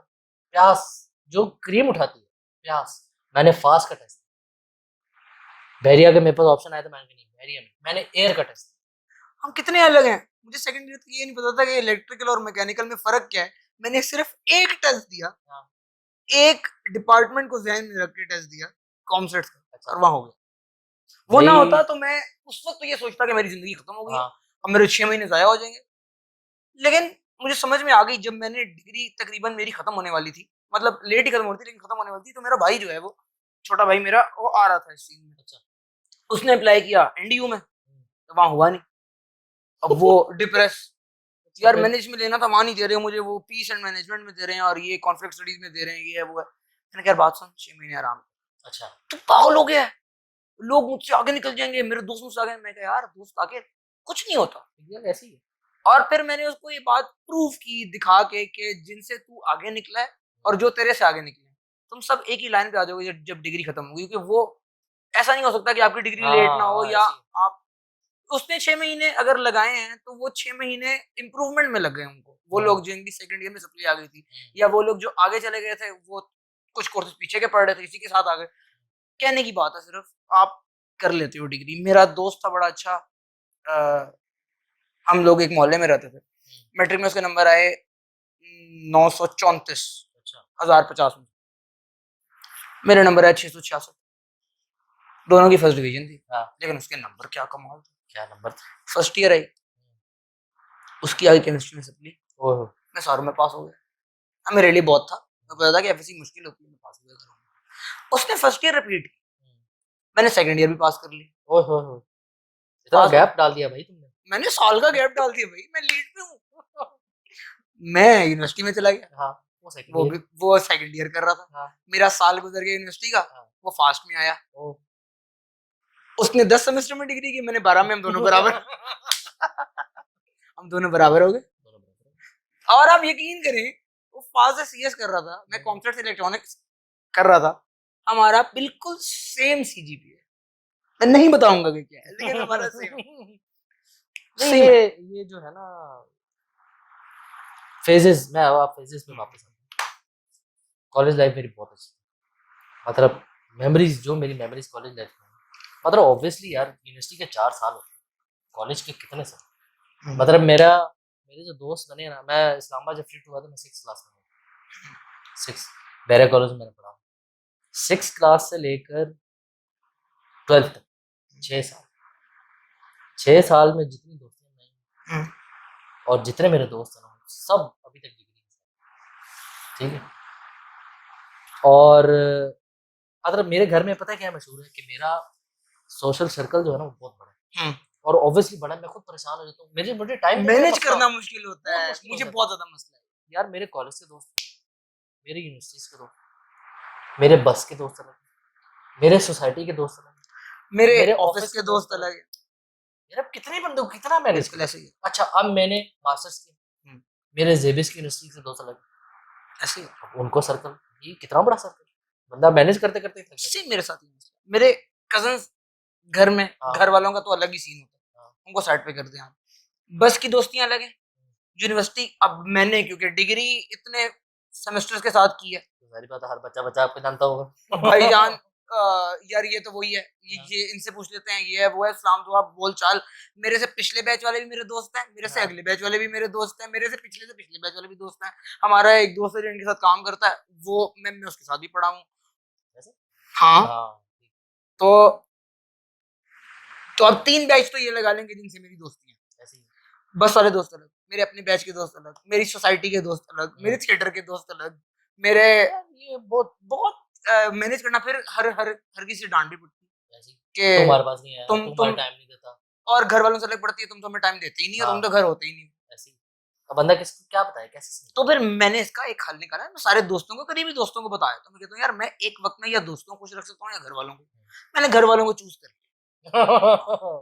B: प्यास जो क्रीम उठाती है, प्यास, मैंने फास्ट का टेस्ट दिया। बैरिया के मेरे पास ऑप्शन आया था, मैंने कहा नहीं बैरिया नहीं, मैंने एयर का टेस्ट दिया।
A: हम कितने अलग हैं। मुझे सेकंड ईयर तक ये नहीं पता था कि इलेक्ट्रिकल और मैकेनिकल में फर्क क्या है। मैंने सिर्फ एक टेस्ट दिया,
B: हाँ,
A: एक डिपार्टमेंट को ध्यान में रख के टेस्ट दिया, कॉमसेट्स का,
B: अच्छा
A: और वहां हो गया। वो ना
B: भाई,
A: होता तो मैं उस वक्त तो ये सोचता कि मेरी जिंदगी खत्म हो गई है,
B: हाँ
A: अब मेरे 6 महीने जाया हो जाएंगे। लेकिन मुझे समझ में आ गई जब मैंने डिग्री तकरीबन मेरी खत्म होने वाली थी, मतलब लेट ही खत्म होती थी लेकिन खत्म होने वाली थी, तो मेरा भाई जो है वो छोटा भाई मेरा वो आ रहा था इस सीन में।
B: अच्छा,
A: उसने अप्लाई किया एनडीयू में, तो वहां हुआ नहीं। अब वो डिप्रेस,
B: अच्छा
A: यार
B: फिर,
A: मैनेज में लेना था, वहां नहीं दे रहे हो मुझे, वो पीस एंड मैनेजमेंट में दे रहे हैं और ये कॉन्फ्लिक्ट स्टडीज में दे रहे हैं, ये है वो है। मैंने कहा यार बात सुन, 6 महीने आराम,
B: अच्छा
A: तू पागल हो गया है, लोग मुझसे आगे निकल जाएंगे, मेरे दोस्त मुझसे आगे। मैं कहा यार दोस्त आगे कुछ नहीं होता।
B: यार ऐसी है।
A: और फिर मैंने उसको ये बात प्रूव की दिखा के कि जिनसे तू आगे निकला है और जो तेरे से आगे निकले हैं, तुम सब एक ही लाइन पे आ जाओगे जब जब डिग्री खत्म होगी, क्योंकि वो ऐसा नहीं हो सकता कि आपकी डिग्री लेट
B: हाँ
A: ना हो,
B: हाँ
A: या
B: ऐसी है।
A: आप, उसने 6 महीने अगर लगाए हैं तो वो 6 महीने इम्प्रूवमेंट में लग गए उनको। वो लोग जिनकी सेकंड ईयर में सप्ली आ गई थी, या वो लोग जो आगे चले गए थे वो कुछ कोर्सेज पीछे के पढ़ रहे थे इसी के साथ आ गए। कहने की बात है सिर्फ, आप कर लेते हो डिग्री। मेरा दोस्त था बड़ा अच्छा, हम लोग एक मोहल्ले में रहते थे, मैट्रिक में उसके नंबर आए 934,
B: अच्छा
A: 1050 में, मेरे नंबर आए 666, दोनों की फर्स्ट डिवीजन थी।
B: हाँ,
A: लेकिन उसके नंबर क्या कमाल थे।
B: क्या नंबर था?
A: फर्स्ट ईयर आई, उसकी आई केमिस्ट्री में सप्ली,
B: ओहो,
A: मैं सारों में पास हो गया। हाँ, मेरे लिए बहुत था, मैं पता था कि एफएससी मुश्किल होती है, मैं पास हो गया करूंगा। उसने फर्स्ट ईयर रिपीट की, मैंने सेकंड ईयर भी पास कर ली,
B: ओहो, इतना
A: पास हो,
B: गैप डाल दिया भाई तुमने।
A: मैंने साल का गैप डाल दिया भाई, मैं लीड पे हूँ। मैं यूनिवर्सिटी में चला गया,
B: हाँ, वो सेकंड
A: वो
B: ईयर।
A: भी वो सेकंड ईयर कर रहा था,
B: हाँ,
A: मेरा साल गुजर गया यूनिवर्सिटी का,
B: हाँ,
A: वो फास्ट में आया।
B: ओ
A: उसने 10 सेमेस्टर में डिग्री की, मैंने 12 में, हम दोनों बराबर। हम दोनों बराबर हो गए।
B: दोनों बराबर।
A: और आप यकीन करें, वो फास्ट से सीएस कर रहा था, मैं कंप्यूटर इलेक्ट्रॉनिक्स कर रहा था, हमारा बिल्कुल सेम सीजीपीए, मैं नहीं बताऊंगा कि क्या है, लेकिन हमारा सेम
B: नहीं
A: सेम है।
B: ये जो है ना फेजेस, मैं अब आप फेजेस में वापस आता हूँ। कॉलेज लाइफ मेरी बहुत अच्छी थी, मतलब मेमोरीज, जो मेरी मेमोरीज कॉलेज लाइफ में, मतलब ऑब्वियसली यार यूनिवर्सिटी के 4 साल होते हैं, कॉलेज के कितने साल, मतलब मेरे जो दोस्त बने ना, मैं इस्लामाबाद जब शिफ्ट हुआ था मैं 6 क्लास में, 6 बैरिया कॉलेज में मैंने पढ़ा, 6 क्लास से लेकर 12th तक, 6 साल, 6 साल में जितनी दोस्तियां बनाई और जितने मेरे दोस्त हैं ना सब अभी तक डिग्री के साथ, ठीक है। और मतलब मेरे घर में पता है क्या मशहूर है कि मेरा सोशल सर्कल जो है ना वो बहुत बड़ा है, और ऑब्वियसली बड़ा है, मैं खुद परेशान हो जाता हूँ, मुझे टाइम नहीं
A: मैनेज करना मुश्किल होता
B: बहुत
A: है,
B: मुश्किल
A: मुझे
B: हो
A: बहुत
B: जाता
A: ज्यादा मसला है।
B: है यार। मेरे कॉलेज के दोस्त, मेरे यूनिवर्सिटीज के दोस्त, मेरे बस के दोस्त अलग, मेरे सोसाइटी के दोस्त अलग,
A: मेरे
B: मेरे
A: ऑफिस के दोस्त अलग है।
B: यार अब कितने बंदे को कितना मैनेज
A: बिल्कुल
B: किया।
A: ऐसे ही
B: अच्छा अब मैंने मास्टर्स किया,
A: हम्म।
B: मेरे जेबिस की यूनिवर्सिटी से दोस्त अलग,
A: ऐसे ही
B: अब उनको सर्कल, ये कितना बड़ा सर्कल, बंदा मैनेज करते करते थक जाता
A: सेम मेरे साथ ही मसला है। मेरे कजन्स घर में,
B: हाँ।
A: घर वालों का तो अलग ही सीन होता है,
B: हाँ।
A: उनको साइड पे कर दिया। बस की दोस्तियां अलग है, यूनिवर्सिटी अब मैंने क्योंकि डिग्री इतने सेमेस्टर्स के साथ की है,
B: तो सारी बात है, हर बच्चा बच्चा आपको जानता होगा
A: भाईजान यार ये तो वही है,
B: हाँ।
A: ये इनसे पूछ लेते हैं, ये है वो है, सलाम दुआ बोल चाल। मेरे से पिछले बैच वाले भी मेरे दोस्त हैं, मेरे से
B: हाँ।
A: अगले बैच वाले भी मेरे दोस्त हैं, मेरे से पिछले बैच वाले भी दोस्त हैं। हमारा एक दोस्त है जो इनके साथ काम करता है, वो मैं उसके साथ भी पढ़ा हूँ।
B: ऐसे?
A: हाँ
B: हाँ
A: तो अब 3 बैच तो ये लगा लेंगे जिनसे मेरी दोस्ती है।
B: ऐसे ही।
A: बस वाले दोस्त अलग, मेरे अपने बैच के दोस्त अलग, मेरी सोसाइटी के दोस्त अलग, मेरे थिएटर के दोस्त अलग, मेरे ये बहुत बहुत मैनेज करना, फिर हर हर हर किसी से डांट भी पड़ती है
B: ऐसे ही।
A: कि
B: तुम्हारे पास नहीं आया,
A: तुम
B: तुम्हारा टाइम नहीं देता,
A: और घर वालों से अलग पड़ती है, तुम तो हमें टाइम देते ही नहीं हो, तुम
B: हाँ
A: तो घर होते ही नहीं हो।
B: ऐसे ही। अब बंदा किसको क्या बताए, कैसे समझे?
A: तो फिर मैंने इसका एक हल निकाला है, मैं सारे दोस्तों को, करीबी दोस्तों को बताया, तो मैं कहता हूँ यार मैं एक वक्त में या दोस्तों को खुश रख सकता हूँ या घर वालों को। मैंने घर वालों को चूज कर लिया,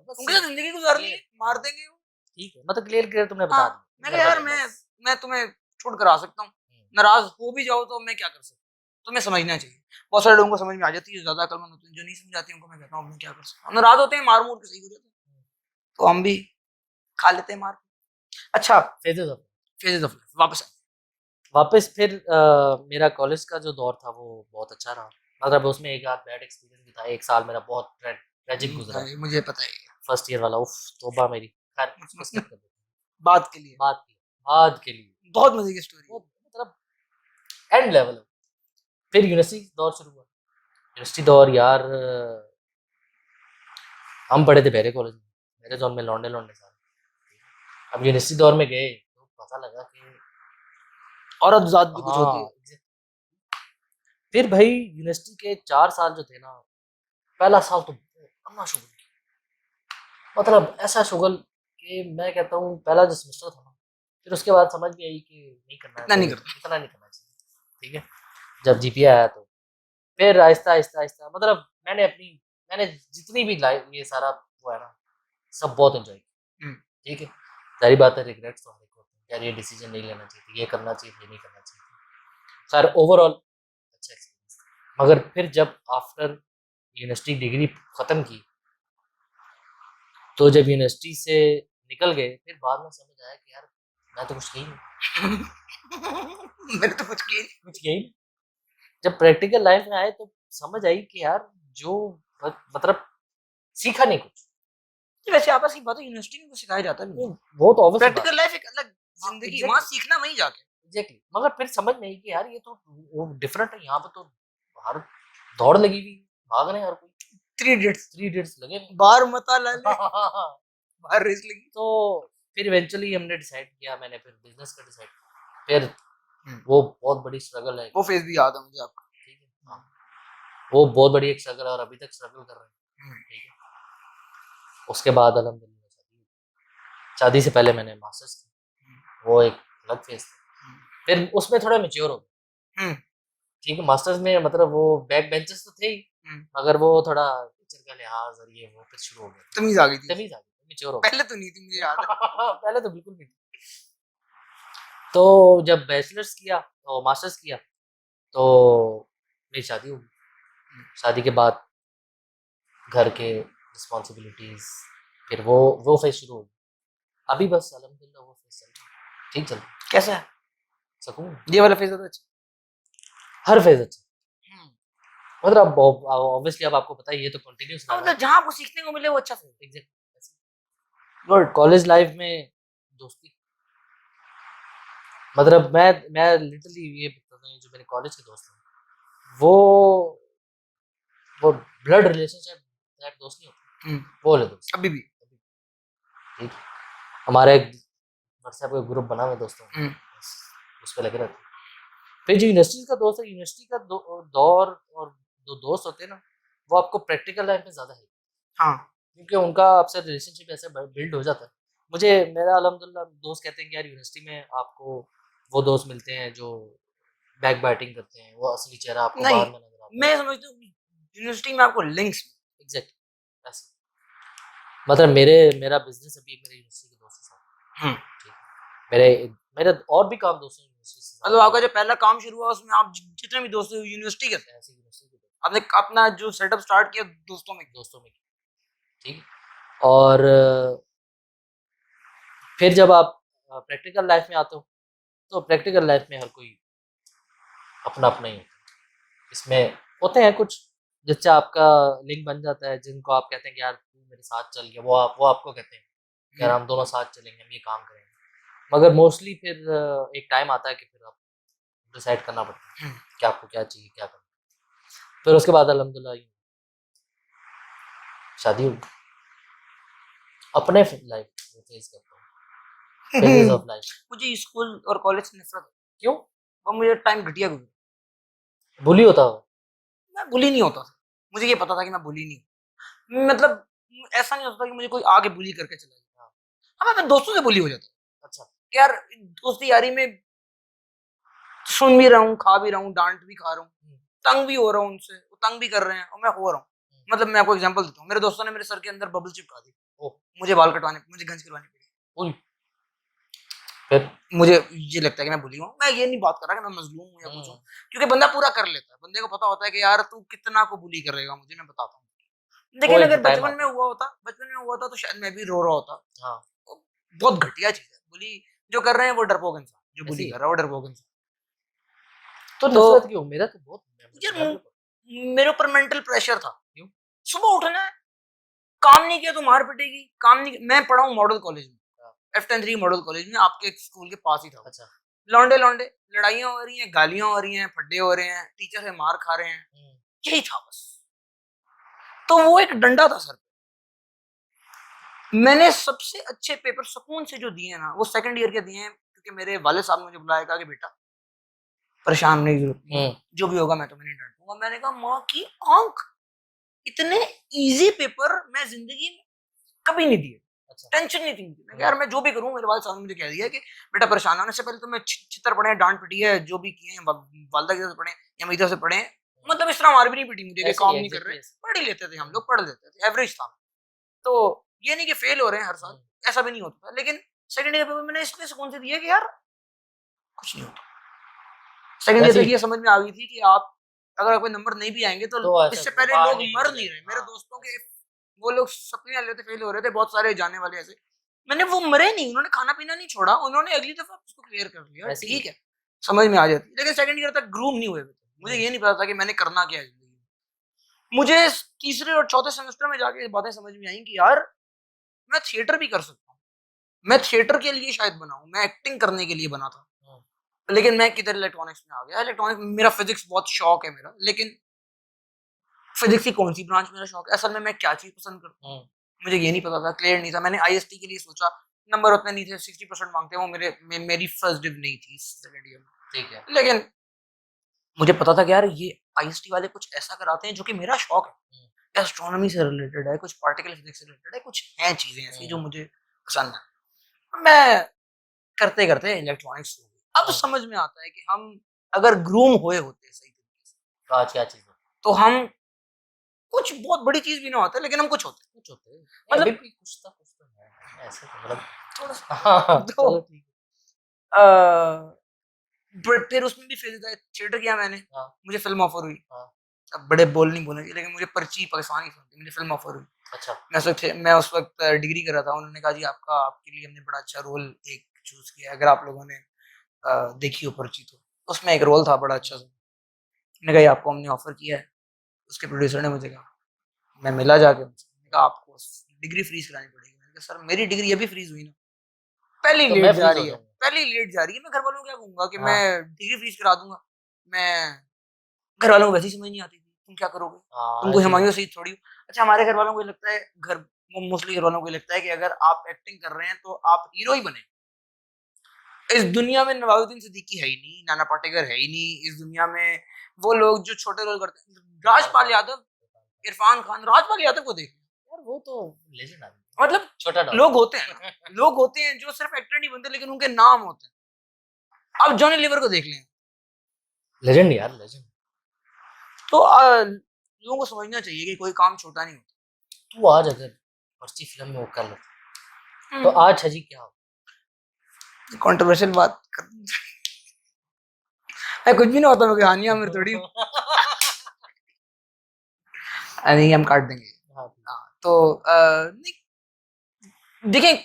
B: बस
A: उनके साथ जिंदगी गुजारनी है, मार देंगे वो।
B: ठीक है, मतलब क्लियर क्लियर तुमने बता
A: हाँ
B: दिया
A: मैं
B: घर
A: कहा यार
B: वाले बस।
A: मैं तुम्हें छूट करा सकता हूँ, नाराज हो भी जाओ तो मैं क्या कर सकता हूँ, तुम्हें समझना चाहिए। बहुत सारे लोगों को समझ में आ जाती है, ज्यादा अकलमंद होते हैं, जो नहीं समझ आती उनको मैं कहता हूँ मैं क्या कर सकता हूँ, नाराज होते हैं मार मूर के सही हो जाते हैं, तो हम भी खा लेते हैं मार। अच्छा
B: phases of
A: phases of life वापस आए।
B: वापस फिर मेरा कॉलेज का जो दौर था वो बहुत अच्छा रहा, मतलब उसमें एक आध बैड एक्सपीरियंस भी था, एक साल मेरा बहुत ट्रेजिक गुजरा,
A: मुझे पता है
B: फर्स्ट ईयर वाला, उफ तौबा मेरी। खैर उसको स्किप कर देते हैं,
A: बात के लिए
B: बाद के लिए
A: बहुत मजे की स्टोरी है।
B: बहुत मतलब एंड लेवल। फिर यूनिवर्सिटी दौर शुरू हुआ, यूनिवर्सिटी दौर यार हम पढ़े थे पहले कॉलेज में, मेरे जोन में लौंडे लौंडे सारे, अब यूनिवर्सिटी दौर में गए तो पता लगा कि
A: और अब जात भी कुछ होती है।
B: हाँ। फिर भाई यूनिवर्सिटी के 4 साल जो थे ना, पहला साल तो अन्ना शुगल, मतलब ऐसा शुगल कि मैं कहता हूँ पहला जो सेमेस्टर था ना, फिर उसके बाद समझ में आई कि नहीं करना है,
A: इतना नहीं करना।
B: इतना नहीं करना चाहिए, ठीक है। जब जीपीए आया तो फिर आहिस्ता आहिस्ता आहिस्ता मतलब मैंने जितनी भी लाइफ ये सारा वो है ना, सब बहुत एंजॉय किया, ठीक है। सारी बात है, रिग्रेट्स तो हर एक को होते हैं, यार ये डिसीजन नहीं लेना चाहिए, ये करना चाहिए, ये नहीं करना चाहिए। खैर ओवरऑल अच्छा एक्सपीरियंस था। मगर फिर जब आफ्टर यूनिवर्सिटी डिग्री खत्म की, तो जब यूनिवर्सिटी से निकल गए, फिर बाद में समझ आया कि यार मैं तो कुछ किया ही नहीं
A: मैंने तो कुछ किया नहीं।
B: कुछ किया ही नहीं। जब प्रैक्टिकल लाइफ में आए तो समझ आई कि यार जो मतलब सीखा नहीं कुछ,
A: वैसे आपस की बात है, यूनिवर्सिटी में कुछ सिखाया जाता नहीं,
B: वो तो ऑब्वियस
A: प्रैक्टिकल लाइफ एक अलग जिंदगी,
B: exactly.
A: वहां सीखना वहीं जाके।
B: एग्जैक्टली, मगर फिर समझ में आई कि यार ये तो वो डिफरेंट है, यहाँ पे तो बाहर दौड़ लगी हुई, भाग रहे हैं हर कोई, 3 इडियट्स लगे हैं।
A: बाहर मता ला ले, बाहर रेस लगी।
B: तो फिर इवेंचुअली हमने डिसाइड किया, मैंने फिर बिजनेस का डिसाइड, फिर वो बहुत बड़ी स्ट्रगल है,
A: वो फेज भी याद है मुझे आपका।
B: ठीक है। हाँ, वो बहुत बड़ी एक स्ट्रगल है और अभी तक स्ट्रगल कर रहे हैं, ठीक है। उसके बाद अल्हम्दुलिल्लाह शादी से पहले मैंने मास्टर्स की, वो एक अलग फेज था। फिर उसमें थोड़ा मेच्योर हो गया, ठीक है। मास्टर्स में मतलब वो बैक बेंचेस तो थे ही, मगर वो थोड़ा टीचर का लिहाज और ये वो फिर शुरू हो गया,
A: तमीज आ गई थी,
B: मेच्योर हो गया।
A: पहले तो नहीं थी मुझे याद है।
B: पहले तो बिल्कुल नहीं थी। तो जब बैचलर्स किया और मास्टर्स किया तो मेरी शादी हो गई। शादी के बाद घर के रिस्पॉन्सिबिलिटीज, फिर वो फेज शुरू हो गया। अभी बस अल्हम्दुलिल्लाह वो फेज चल रहा है, ठीक चल रहा है,
A: कैसा है
B: सुकून,
A: ये वाला फेज? तो अच्छा,
B: हर फेज अच्छा, मतलब अब ऑब्वियसली अब आपको पता है ये तो कंटिन्यूस रहा है,
A: मतलब जहाँ आपको सीखने को मिले वो अच्छा phase.
B: Exactly. Good college life में दोस्ती, मतलब मैं लिटरली ये बताता हूँ, जो मेरे कॉलेज के दोस्त हैं वो ब्लड रिलेशनशिप टाइप दोस्त नहीं होते, वो वाले दोस्त
A: अभी भी
B: ठीक है। हमारा एक व्हाट्सएप का ग्रुप बना हुआ है दोस्तों का,
A: हम्म,
B: बस उस पे लगे रहते हैं। फिर जो यूनिवर्सिटी का दोस्त है, यूनिवर्सिटी का दौर और जो दोस्त होते हैं ना, वो आपको प्रैक्टिकल लाइफ में ज़्यादा हेल्प,
A: हाँ
B: क्योंकि उनका आपसे रिलेशनशिप ऐसे बिल्ड हो जाता है। मुझे मेरा अल्हम्दुलिल्लाह दोस्त कहते हैं कि यार यूनिवर्सिटी में आपको वो दोस्त मिलते हैं जो बैक बैटिंग करते हैं, वो असली चेहरा आपको
A: नहीं,
B: बाद में नजर आता है।
A: मैं समझता हूँ यूनिवर्सिटी में आपको लिंक्स,
B: एग्जैक्ट ऐसे, मतलब मेरा बिजनेस अभी मेरे यूनिवर्सिटी के दोस्त के साथ,
A: हम्म,
B: ठीक है। मेरे मेरे और भी काम दोस्तों यूनिवर्सिटी से
A: मतलब
B: साथ
A: आपका जो पहला काम शुरू हुआ उसमें आप जितने भी दोस्त थे यूनिवर्सिटी के थे,
B: हैं, ऐसे यूनिवर्सिटी के
A: आपने अपना जो सेटअप स्टार्ट किया दोस्तों में।
B: दोस्तों में, ठीक है। और फिर जब आप प्रैक्टिकल लाइफ में आते हो, तो प्रैक्टिकल लाइफ में हर कोई अपना अपना ही होता है। इसमें होते हैं कुछ जिससे आपका लिंक बन जाता है, जिनको आप कहते हैं कि यार तू मेरे साथ चल गया, वो आपको कहते हैं कि यार हम दोनों साथ चलेंगे, हम ये काम करेंगे। मगर मोस्टली फिर एक टाइम आता है कि फिर आप डिसाइड करना पड़ता है कि आपको क्या चाहिए, क्या करना है। फिर उसके बाद अल्हम्दुलिल्लाह शादी हुई, अपने लाइफ फेस करता हूँ, फेजेस ऑफ लाइफ।
A: मुझे स्कूल और कॉलेज से नफरत है।
B: क्यों?
A: और मुझे टाइम घटिया गुजरा।
B: बुली होता हो?
A: मैं बुली नहीं होता था, मुझे ये पता था कि मैं बुली नहीं हूँ। मतलब ऐसा नहीं होता कि मुझे कोई आगे बुली करके चला जाए। हाँ, मैं दोस्तों से बुली हो जाता हूँ।
B: अच्छा,
A: कि यार दोस्ती यारी में सुन भी रहा हूँ, खा भी रहा हूँ, डांट भी खा रहा हूँ, तंग भी हो रहा हूँ उनसे, वो तंग भी कर रहे हैं और मैं हो रहा हूँ। मतलब मैं आपको एग्जांपल देता हूँ, मेरे दोस्तों ने मेरे सर के अंदर बबल चिपका दी, मुझे बाल कटवाने, मुझे गंज करवानी पड़ी।
B: फिर
A: मुझे ये लगता है कि मैं बुली हूँ। मैं ये नहीं बात कर रहा कि मैं मजलूम हूँ या कुछ हूँ, क्योंकि बंदा पूरा कर लेता है, बंदे को पता होता है कि यार तू कितना को बुली करेगा मुझे, मैं बताता हूँ।
B: वो
A: लेकिन
B: एक
A: अगर
B: टाइम आता
A: बचपन में हुआ होता तो शायद मैं भी रो रहा होता।
B: है। हाँ,
A: बहुत घटिया चीज है बुली। जो कर रहे हैं वो डरपोक इंसान, जो
B: ऐसे
A: बुली
B: ही
A: कर रहा है वो डरपोक इंसान।
B: तो
A: तो
B: नफरत क्यों? मेरा तो बहुत
A: यार
B: डेवलप।
A: मेरे ऊपर मेंटल प्रेशर था।
B: क्यों?
A: सुबह उठना है, काम नहीं किया तो मार पिटेगी, काम नहीं मैं पढ़ा हूँ मॉडल कॉलेज में, F103 मॉडल कॉलेज में, आपके स्कूल के पास ही था।
B: अच्छा,
A: लौंडे लौंडे लड़ाइयाँ हो रही हैं, गालियां हो रही हैं, फड्डे हो रहे हैं, टीचर से मार खा रहे हैं, यही था बस। तो वो एक डंडा था सर पे। मैंने सबसे अच्छे पेपर सुकून से जो दिए हैं ना, वो सेकंड ईयर के दिए हैं, क्योंकि मेरे वाले साहब ने मुझे बुलाया, कहा कि बेटा परेशान होने की जरूरत नहीं है, जो भी होगा मैं तुम्हें नहीं डांटूंगा। मैंने कहा माँ की आंख, इतने इजी पेपर मैं जिंदगी में कभी नहीं दिए।
B: अच्छा,
A: टेंशन नहीं थी मुझे। मैं कहा, यार मैं जो भी करूँ, मेरे वाले साहब ने मुझे कह दिया कि बेटा परेशान होने से पहले तो मैं चित्तर पढ़े, डांट पिटी है, जो भी किए हैं वालदा की तरफ से पढ़े या मेरी तरफ से पढ़े। मतलब इस तरह मार भी नहीं पिटी मुझे कि
B: ऐसे
A: काम
B: ही
A: नहीं कर रहे,
B: एग्जैक्टली ऐसे।
A: पढ़ ही लेते थे हम लोग, पढ़ लेते थे, एवरेज था। तो ये नहीं कि फेल हो रहे हैं हर साल, ऐसा भी नहीं होता था। लेकिन सेकंड ईयर पेपर मैंने इसलिए सुकून से दिया कि यार कुछ नहीं होता। सेकंड ईयर
B: ऐसे
A: तक
B: ही
A: ये समझ में आ गई थी कि आप अगर आपके नंबर नहीं भी आएंगे तो
B: तो ऐसा
A: इससे पहले
B: बाहर
A: लोग
B: निकल
A: मर नहीं
B: जाए।
A: रहे। मेरे
B: हाँ,
A: दोस्तों के वो लोग सपने वाले थे, फेल हो रहे थे, बहुत सारे जाने वाले ऐसे। मैंने वो मरे नहीं, उन्होंने खाना पीना नहीं छोड़ा, उन्होंने अगली दफा उसको क्लियर कर लिया,
B: ऐसे ही
A: ठीक है, समझ में आ जाती है। लेकिन सेकंड ईयर तक ग्रूम नहीं हुए थे। मुझे ये नहीं पता था कि मैंने करना क्या है जिंदगी में। मुझे तीसरे और चौथे सेमेस्टर में जाके बातें समझ में आई कि यार मैं थिएटर भी कर सकता हूँ। मैं थिएटर के लिए शायद बना हूँ, मैं एक्टिंग करने के लिए बना था। लेकिन मैं किधर इलेक्ट्रॉनिक्स में आ गया। इलेक्ट्रॉनिक्स मेरा फिजिक्स बहुत शौक है मेरा, लेकिन फिजिक्स की कौन सी ब्रांच मेरा शौक है, असल में मैं क्या चीज पसंद करता हूँ मुझे ये नहीं पता था, क्लियर नहीं था। मैंने आईएसटी के लिए सोचा, नंबर उतने नहीं थे, 60% मांगते हैं वो, मेरी फर्स्ट डिव नहीं थी सेकंड ईयर में,
B: ठीक है।
A: लेकिन मुझे पता था कि यार ये आईएसटी वाले कुछ ऐसा कराते हैं जो कि मेरा शौक है, एस्ट्रोनॉमी से रिलेटेड है, कुछ पार्टिकल फिजिक्स से रिलेटेड है, कुछ हैं चीजें ऐसी जो मुझे पसंद है। मैं करते करते इलेक्ट्रॉनिक्स हो गई। अब समझ में आता है कि हम अगर ग्रूम हुए होते सही तरीके से,
B: तो आज क्या चीज है?
A: तो हम कुछ बहुत बड़ी चीज भी ना होता, लेकिन हम कुछ होते।
B: कुछ होते हैं, अभी
A: मतलब
B: भी कुछ तो है ऐसे, तो मतलब
A: थोड़ा सा
B: हाँ,
A: तो
B: चलो ठीक
A: बट फिर उसमें भी फेल था। थिएटर किया मैंने,
B: है। हाँ,
A: मुझे फिल्म ऑफर हुई।
B: हाँ,
A: अब बड़े बोल नहीं बोलेंगे, लेकिन मुझे पर्ची पाकिस्तानी फिल्म थी, मुझे फिल्म ऑफर हुई।
B: अच्छा,
A: मैं उस वक्त डिग्री कर रहा था। उन्होंने कहा जी आपके लिए हमने बड़ा अच्छा रोल एक चूज किया है, अगर आप लोगों ने देखी हो पर्ची तो उसमें एक रोल था बड़ा अच्छा सा। मैंने कहा ये आपको हमने ऑफर किया है। उसके प्रोड्यूसर ने मुझे कहा, मैं मिला जाके उनसे, मैंने कहा आपको डिग्री फ्रीज करानी पड़ेगी। मैंने कहा सर मेरी डिग्री अभी फ्रीज हुई ना, पहली
B: तो
A: लेट
B: मैं
A: जा
B: फ्रीज हो
A: रही है,
B: जाऊंगा।
A: पहली लेट जा रही है। मैं घर वालों को क्या कहूंगा कि मैं
B: हाँ,
A: डिग्री फ्रीज करा दूंगा। मैं घर वालों को वैसे ही समझ नहीं आती थी, तुम क्या करोगे,
B: हाँ,
A: तुम कोई
B: ऐसे ही
A: हुमायूं सही थोड़ी हो। अच्छा हमारे घर वालों को ये लगता है, घर मोस्टली घर वालों को ये लगता है कि अगर आप एक्टिंग कर रहे हैं तो आप हीरो ही बने। इस दुनिया में नवाजुद्दीन सिद्दीकी है ही नहीं, नाना पाटेकर है ही नहीं इस दुनिया में। वो लोग जो छोटे रोल करते हैं, राजपाल यादव, इरफान खान, राजपाल यादव को देख,
B: यार वो तो लेजेंड आदमी,
A: मतलब
B: छोटा डॉन।
A: लोग होते हैं, लोग होते हैं जो सिर्फ एक्टर नहीं बनते लेकिन उनके नाम होते हैं। अब जॉनी लीवर को देख लें,
B: लेजेंड यार, लेजेंड।
A: तो लोगों को समझना चाहिए कि कोई काम छोटा नहीं होता।
B: तू आज अगर पर्ची फिल्म में वो कर लो तो आज छजी क्या हो?
A: कंट्रोवर्शियल बात कर मैं कुछ भी नहीं होता, मैं कोई हानिया मेरी थोड़ी नहीं, हम काट देंगे।
B: हाँ,
A: तो नहीं, देखें,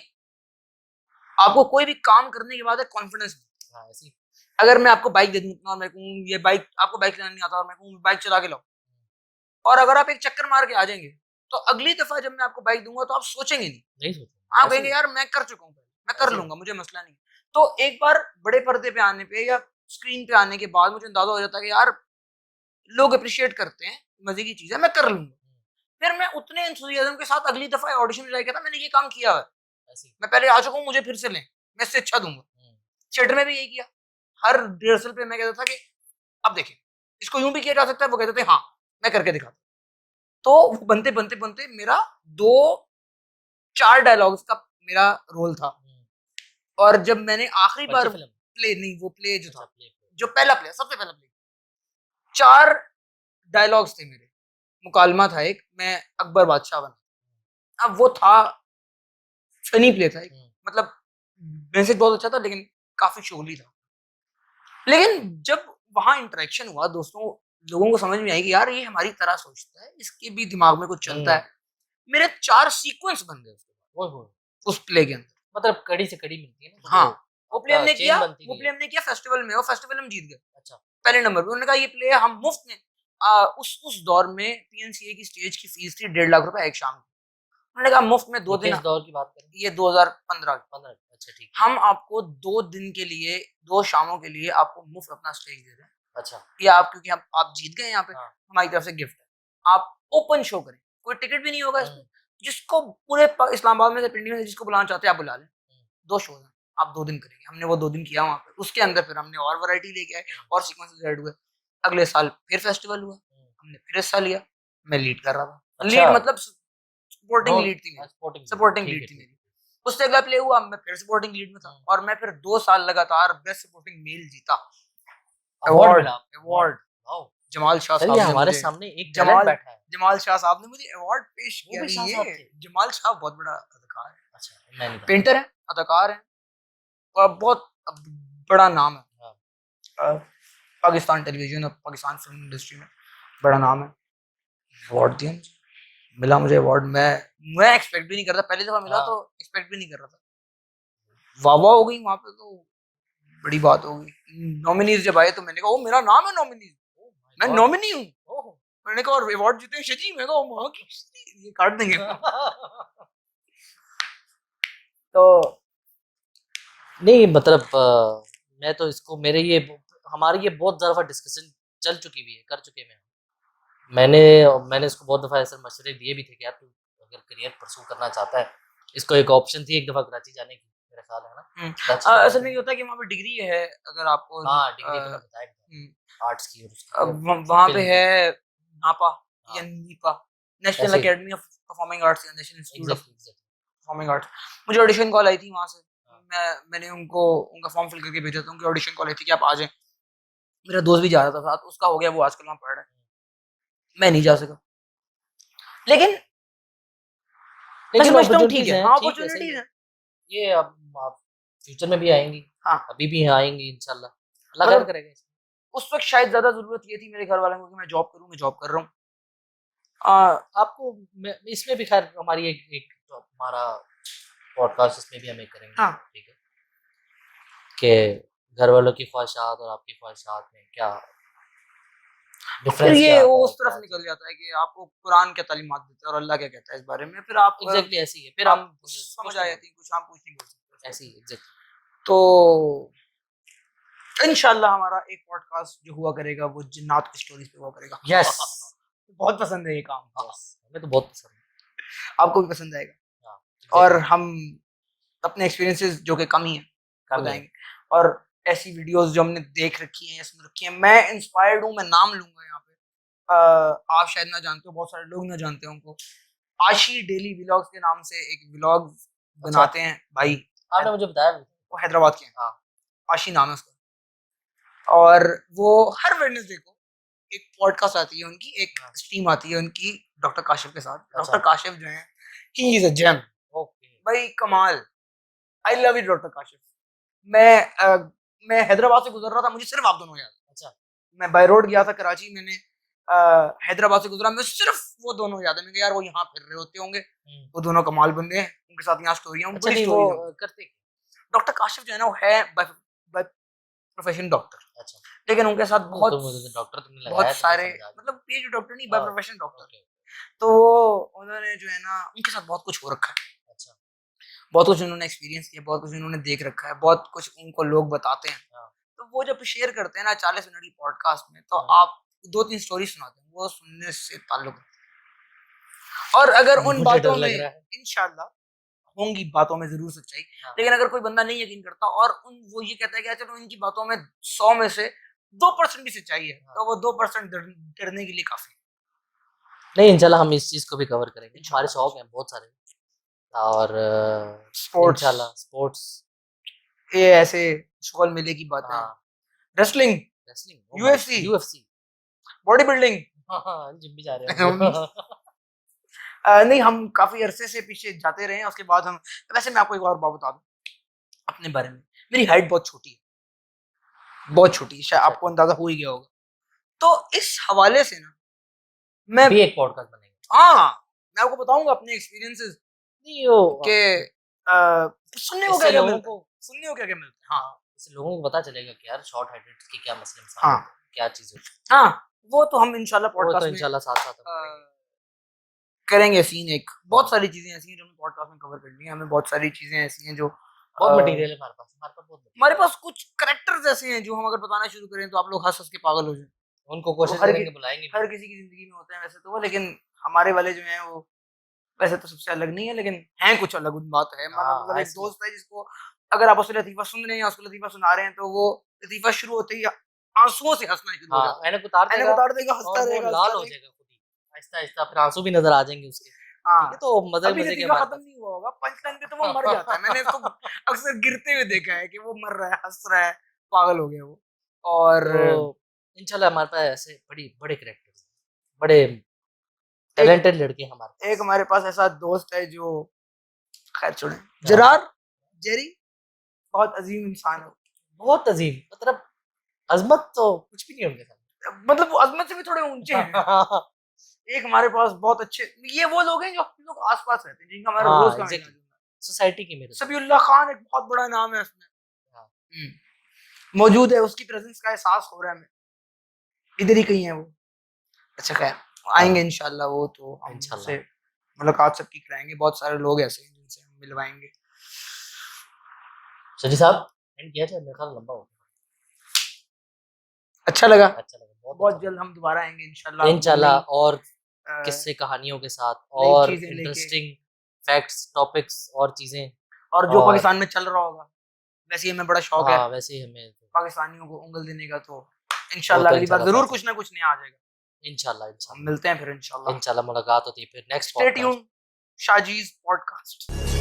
A: आपको कोई भी काम करने के बाद कॉन्फिडेंस,
B: हाँ, ऐसी
A: अगर मैं आपको बाइक दे दूं और मैं कहूं ये बाइक, आपको बाइक चलाना नहीं आता और मैं कहूं बाइक चला के लाओ, और अगर आप एक चक्कर मार के आ जाएंगे तो अगली दफा जब मैं आपको बाइक दूंगा तो आप सोचेंगे नहीं
B: सोचेंगे,
A: आप कहेंगे यार मैं कर चुका हूँ, मैं कर लूंगा, मुझे मसला नहीं। तो एक बार बड़े पर्दे पे आने पे या स्क्रीन पे आने के बाद मुझे अंदाजा हो जाता है कि यार लोग अप्रिशिएट करते हैं, मजे की चीज है, मैं कर लूंगा। फिर मैं उतने एंथुसियाज्म के साथ अगली दफा ऑडिशन में जाके था मैंने ये काम किया है, मैं पहले आ चुका हूँ, मुझे फिर से लें, मैं इससे अच्छा दूंगा। थिएटर में भी यही किया, हर रिहर्सल पे मैं कहता था कि अब देखें इसको यूं भी किया जा सकता है, वो कहते थे हाँ मैं करके दिखाता। तो वो बनते बनते बनते मेरा 2-4 डायलॉग्स का मेरा रोल था, और जब मैंने आखिरी बार प्ले, नहीं वो प्ले जो था, जो पहला प्ले, सबसे पहला प्ले, 4 डायलॉग्स थे मेरे, मुकालमा था एक, मैं अकबर बादशाह बना। अब वो था फनी प्ले था, मतलब मैसेज बहुत अच्छा था लेकिन काफी शोली था। लेकिन जब वहां इंटरेक्शन हुआ दोस्तों, लोगों को समझ में आई कि यार ये हमारी तरह सोचता है, इसके भी दिमाग में कुछ चलता है। मेरे 4 सीक्वेंस बन गए उस प्ले के अंदर,
B: मतलब कड़ी से कड़ी मिलती है ना।
A: हाँ, वो प्ले हमने
B: चेन
A: किया,
B: बनती
A: वो
B: नहीं
A: प्ले हमने किया फेस्टिवल में, और फेस्टिवल हम जीत गए
B: अच्छा,
A: पहले नंबर पे। उन्होंने कहा ये प्ले हम मुफ्त में, उस दौर में पीएनसीए की स्टेज की फीस थी 1.5 लाख रुपए एक शाम की। उन्होंने कहा मुफ्त में 2 दिन,
B: किस दौर की बात करें?
A: ये 2015
B: अच्छा ठीक,
A: हम आपको 2 दिन के लिए, 2 शामों के लिए आपको मुफ्त अपना स्टेज दे रहे हैं।
B: अच्छा,
A: या आप, क्योंकि आप जीत गए यहाँ पे,
B: हाँ।
A: हमारी तरफ से गिफ्ट है, आप ओपन शो करें, कोई टिकट भी नहीं होगा इसमें, जिसको पूरे इस्लामाबाद में से, पिंडी में से जिसको बुलाना चाहते हैं आप बुला लें। 2 शो हैं, आप 2 दिन करेंगे। हमने वो 2 दिन किया वहाँ पे, उसके अंदर फिर हमने और वैरायटी लेके आए और सीक्वेंसेस ऐड हुए। अगले साल फिर फेस्टिवल हुआ, हमने फिर हिस्सा लिया, मैं लीड कर रहा था।
B: अच्छा।
A: लीड मतलब सपोर्टिंग लीड थी मेरी, सपोर्टिंग लीड थी मेरी। उससे अगला प्ले हुआ, मैं फिर सपोर्टिंग लीड में था, और मैं फिर 2 साल लगातार बेस्ट सपोर्टिंग मेल जीता, अवार्ड। जमाल शाह साहब ने
B: हमारे
A: मुझे,
B: सामने एक जमाल बैठा है,
A: जमाल शाह साहब ने मुझे अवार्ड पेश किया।
B: वो भी शाह
A: ये
B: साहब थे?
A: जमाल शाह बहुत बड़ा अदाकार है,
B: अच्छा, मैं नहीं
A: पेंटर है, अदाकार है, और बहुत बड़ा नाम है पाकिस्तान टेलीविजन और पाकिस्तान फिल्म इंडस्ट्री में, बड़ा नाम है। अवार्ड दिया मुझे, मिला मुझे अवार्ड, मैं एक्सपेक्ट भी नहीं कर रहा, पहली दफा मिला तो एक्सपेक्ट भी नहीं कर रहा था। वाह वाह हो गई वहां पे, तो बड़ी बात हो गई। नॉमिनीज जब आए तो मैंने कहा ओ मेरा नाम है नॉमिनीज, मैं नॉमिनी हूँ। मैंने कहा और अवार्ड जीते शजी, मैं कहा मां की, ये काट देंगे
B: तो नहीं मतलब मैं तो इसको, मेरे ये हमारी ये बहुत दफा डिस्कशन चल चुकी भी है, कर चुके हैं। मैंने इसको बहुत दफा ऐसे मशवरे दिए भी थे कि यार तू अगर करियर परसू करना चाहता है, इसको एक ऑप्शन थी एक दफा कराची जाने की, मेरा ख्याल है ना।
A: असल में ये होता है कि वहाँ पे डिग्री है, अगर आपको,
B: हाँ डिग्री तो बताया आर्ट्स की,
A: वहाँ पे है नापा या NIPA, national academy of performing arts या national institute of performing arts. मुझे ऑडिशन कॉल आई थी वहाँ से, मैंने उनका फॉर्म फिल करके भेजा था, उनकी ऑडिशन कॉल आई थी कि आप आ जाएं। मेरा दोस्त भी जा रहा था साथ, उसका हो गया, वो आजकल वहाँ पढ़ रहा है, मैं नहीं जा सका। लेकिन मैं समझता हूँ ठीक है, हाँ अपॉर्चुनिटीज है,
B: ये अब फ्यूचर में भी आएंगी,
A: हाँ
B: अभी भी आएंगी इंशाल्लाह, अल्लाह खैर करेगा।
A: उस वक्त शायद ज्यादा जरूरत ये थी मेरे घर वालों को कि मैं जॉब करूँ, मैं जॉब कर रहा हूँ।
B: आपको इसमें भी खैर हमारी एक हमारा पॉडकास्ट इसमें भी हम एक करेंगे,
A: हाँ
B: ठीक है, कि घर वालों की ख्वाहिशात और आपकी ख्वाहिशात में क्या
A: फिर ये वो उस तरफ निकल जाता है कि आपको कुरान क्या तालीमात देता है और अल्लाह क्या कहता है इस बारे में, फिर आप
B: एग्जैक्टली ऐसी है, फिर हम
A: समझ आ जाती है, कुछ आप कुछ नहीं बोल सकते
B: ऐसी एग्जैक्टली।
A: तो इंशाल्लाह हमारा एक पॉडकास्ट जो हुआ करेगा वो जिन्नात की स्टोरीज पे हुआ करेगा।
B: यस
A: बहुत पसंद है ये काम,
B: हमें तो बहुत पसंद है,
A: आपको भी पसंद आएगा। और हम अपने एक्सपीरियंसेस जो कि कम ही है बताएंगे, और ऐसी वीडियोस जो हमने देख रखी हैं, सुन रखी हैं। मैं इंस्पायर्ड हूँ, मैं नाम लूंगा यहाँ पे। आप शायद ना जानते हो, बहुत सारे लोग ना जानते हो उनको। आशी डेली व्लॉग्स के नाम से एक व्लॉग
B: अच्छा
A: बनाते हैं भाई,
B: आपने मुझे बताया भी।
A: वो हैदराबाद के हैं।
B: हाँ
A: आशी नाम है उसका। और वो हर वेडनेसडे को एक पॉडकास्ट आती है उनकी, एक
B: हाँ।
A: स्ट्रीम आती है उनकी डॉक्टर काशिफ के साथ।
B: अच्छा।
A: डॉक्टर काशिफ जो है, he is a gem
B: okay
A: भाई, कमाल। I love you doctor Kashif. मैं हैदराबाद से गुजर रहा था, मुझे सिर्फ आप दोनों याद है।
B: अच्छा
A: मैं बाय रोड गया था कराची, मैंने हैदराबाद से गुजरा, मुझे सिर्फ वो दोनों याद है। मैंने कहा यार वो यहाँ फिर रहे होते होंगे, वो दोनों कमाल बंदे हैं, उनके साथ यहाँ स्टोरियां,
B: अच्छा
A: बड़ी
B: नहीं
A: स्टोरीज
B: वो
A: हैं।
B: करते
A: डॉक्टर काशिफ जो है ना, वो है बाय प्रोफेशन डॉक्टर,
B: अच्छा
A: लेकिन उनके साथ
B: वो
A: बहुत
B: तो मुझे डॉक्टर तुमने लगाया
A: बहुत
B: तो
A: सारे,
B: मुझे समझ आ गया।
A: मतलब पीएचडी डॉक्टर नहीं, बाय
B: हाँ,
A: प्रोफेशन डॉक्टर।
B: ओके
A: तो वो उन्होंने जो है ना, उनके साथ बहुत कुछ हो रखा है,
B: अच्छा
A: बहुत कुछ उन्होंने एक्सपीरियंस किया, बहुत कुछ उन्होंने देख रखा है, बहुत कुछ उनको लोग बताते हैं।
B: हाँ
A: तो वो जब शेयर करते हैं ना 40 मिनट की पॉडकास्ट में, तो
B: हाँ।
A: आप 2-3 स्टोरी सुनाते हैं, वो सुनने से ताल्लुक है। और अगर उन
B: मुझे
A: बातों
B: डर
A: में
B: लग रहा है।
A: इंशाल्लाह होंगी बातों में जरूर सच्चाई,
B: हाँ
A: लेकिन अगर कोई बंदा नहीं यकीन करता और वो ये कहता है कि चलो इनकी बातों में 100 में से 2% भी सच्चाई है,
B: हाँ।
A: तो वो 2% डरने के लिए काफी है।
B: नहीं इंशाल्लाह हम इस चीज़ को भी कवर करेंगे। हमारे
A: इंशाल्लाह।
B: शौक हैं बहुत सारे और
A: स्पोर्ट्स,
B: इंशाल्लाह स्पोर्ट्स।
A: ये ऐसे शोल मेले की बातें हैं,
B: हाँ
A: wrestling,
B: wrestling oh my
A: UFC,
B: UFC.
A: Body building.
B: हाँ हाँ जिम भी जा रहे हैं
A: नहीं, हम काफी अरसे से पीछे जाते रहे हैं, उसके बाद हम, वैसे मैं आपको एक और बात बता दूं अपने बारे में। मेरी हाइट बहुत छोटी है, बहुत छोटी है, शायद
B: अच्छा
A: आपको अंदाजा हो ही गया होगा। तो इस हवाले से ना मैं,
B: अभी एक पॉडकास्ट बनेगा।
A: हाँ, मैं आपको बताऊंगा अपने एक्सपीरियंसेस
B: नहीं वो
A: के सुनने को क्या
B: इससे
A: क्या
B: लोगों
A: मिलता है,
B: को
A: सुनने को क्या क्या मिलता है। हाँ
B: हाँ इससे लोगों को पता चलेगा कि यार शॉर्ट हाइटेड के क्या मसले मसाइल
A: हाँ
B: होते हैं, क्या चीज़ होती
A: हाँ, वो तो हम इंशाल्लाह
B: है। वो तो
A: पॉडकास्ट में
B: इंशाल्लाह साथ साथ हम करेंगे।
A: करेंगे सीन। एक बहुत
B: हाँ
A: सारी चीजें ऐसी हैं जो हमें पॉडकास्ट में कवर करनी है, हमें बहुत सारी चीजें ऐसी हैं जो
B: बहुत मटेरियल है हमारे पास बहुत
A: हमारे
B: मटेरियल
A: पास कुछ करेक्टर्स ऐसे हैं जो हम अगर बताना शुरू करें तो आप लोग हंस हंस के पागल हो जाएं।
B: है। उनको
A: तो
B: कोशिश करेंगे बुलाएंगे भी।
A: हर किसी की जिंदगी में होते हैं वैसे तो वो, लेकिन हमारे वाले जो हैं वो वैसे तो सबसे अलग नहीं है, लेकिन हैं कुछ अलग। उन बात है, माना
B: हाँ
A: मतलब एक
B: ऐसी
A: दोस्त है जिसको अगर आप उसे लतीफा सुन रहे हैं या उसको लतीफा सुना रहे हैं, तो वो लतीफा शुरू होते ही आंसुओं से हंसना शुरू हो
B: हाँ
A: जाता
B: ऐनक उतार
A: है, ऐनक
B: देगा
A: उतार देगा, हंसता
B: और वो
A: रहेगा
B: लाल
A: हंसता
B: हो
A: रहेगा।
B: जाएगा खुद ही आहिस्ता आहिस्ता फिर आंसू भी नजर आ जाएंगे उसके। ठीक है
A: हाँ,
B: तो मजे
A: अभी
B: मजे के
A: लतीफा
B: हमारे
A: खत्म
B: पास।
A: नहीं हुआ होगा, पंच लाइन पे तो वो मर जाता है। मैंने इसको अक्सर गिरते हुए देखा है कि वो मर रहा है, हंस रहा है, पागल हो गया वो। और
B: तो इंशाल्लाह हमारे पास ऐसे बड़े कैरेक्टर्स बड़े
A: एक
B: टैलेंटेड लड़के हैं हमारे
A: एक
B: पास।
A: हमारे पास ऐसा दोस्त है जो, खैर छोड़े,
B: हाँ,
A: जरार जेरी, बहुत अजीम इंसान है।
B: बहुत अजीम मतलब अजमत तो कुछ भी नहीं उनके
A: मतलब वो अजमत से भी थोड़े ऊंचे हैं।
B: साथ।
A: एक हमारे पास बहुत अच्छे, ये वो लोग हैं जो हम लोग आसपास रहते हैं, जिनका हमारा रोज
B: हाँ
A: का मिलना
B: एग्जैक्टली
A: जुलना है।
B: सोसाइटी के मेरे दोस्त।
A: सबियुल्लाह खान एक बहुत बड़ा नाम है उसमें।
B: हाँ
A: मौजूद है, उसकी प्रेजेंस का एहसास हो रहा है हमें, इधर ही कहीं है वो। अच्छा खैर, आएंगे
B: हाँ
A: इंशाल्लाह, वो तो हम
B: इंशाल्लाह।
A: उनसे मुलाकात सबकी कराएंगे। बहुत सारे लोग ऐसे हैं जिनसे हम मिलवाएंगे।
B: सजी साहब एंड किया जाए मेरे ख्याल लंबा हो
A: अच्छा लगा,
B: गया। अच्छा लगा बहुत
A: बहुत
B: अच्छा
A: जल्द हम दोबारा आएंगे
B: लगा
A: इंशाल्लाह,
B: इंशाल्लाह और
A: नई
B: किस्से कहानियों के साथ
A: नई
B: और
A: चीजें लेके,
B: इंटरेस्टिंग फैक्ट्स टॉपिक्स और चीजें।
A: और जो
B: और
A: पाकिस्तान में चल रहा होगा, वैसे ही हमें बड़ा शौक है
B: हाँ वैसे ही हमें
A: पाकिस्तानियों को उंगल देने का। तो
B: वो
A: इंशाल्लाह
B: तो
A: अगली बार
B: इंशाल्लाह
A: जरूर
B: साथ
A: कुछ ना कुछ नया आ जाएगा।
B: इंशाल्लाह
A: हम
B: इंशाल्लाह
A: मिलते हैं फिर इंशाल्लाह।
B: इंशाल्लाह मुलाकात होती है फिर next
A: stay
B: podcast.
A: Tune, Shaji's podcast.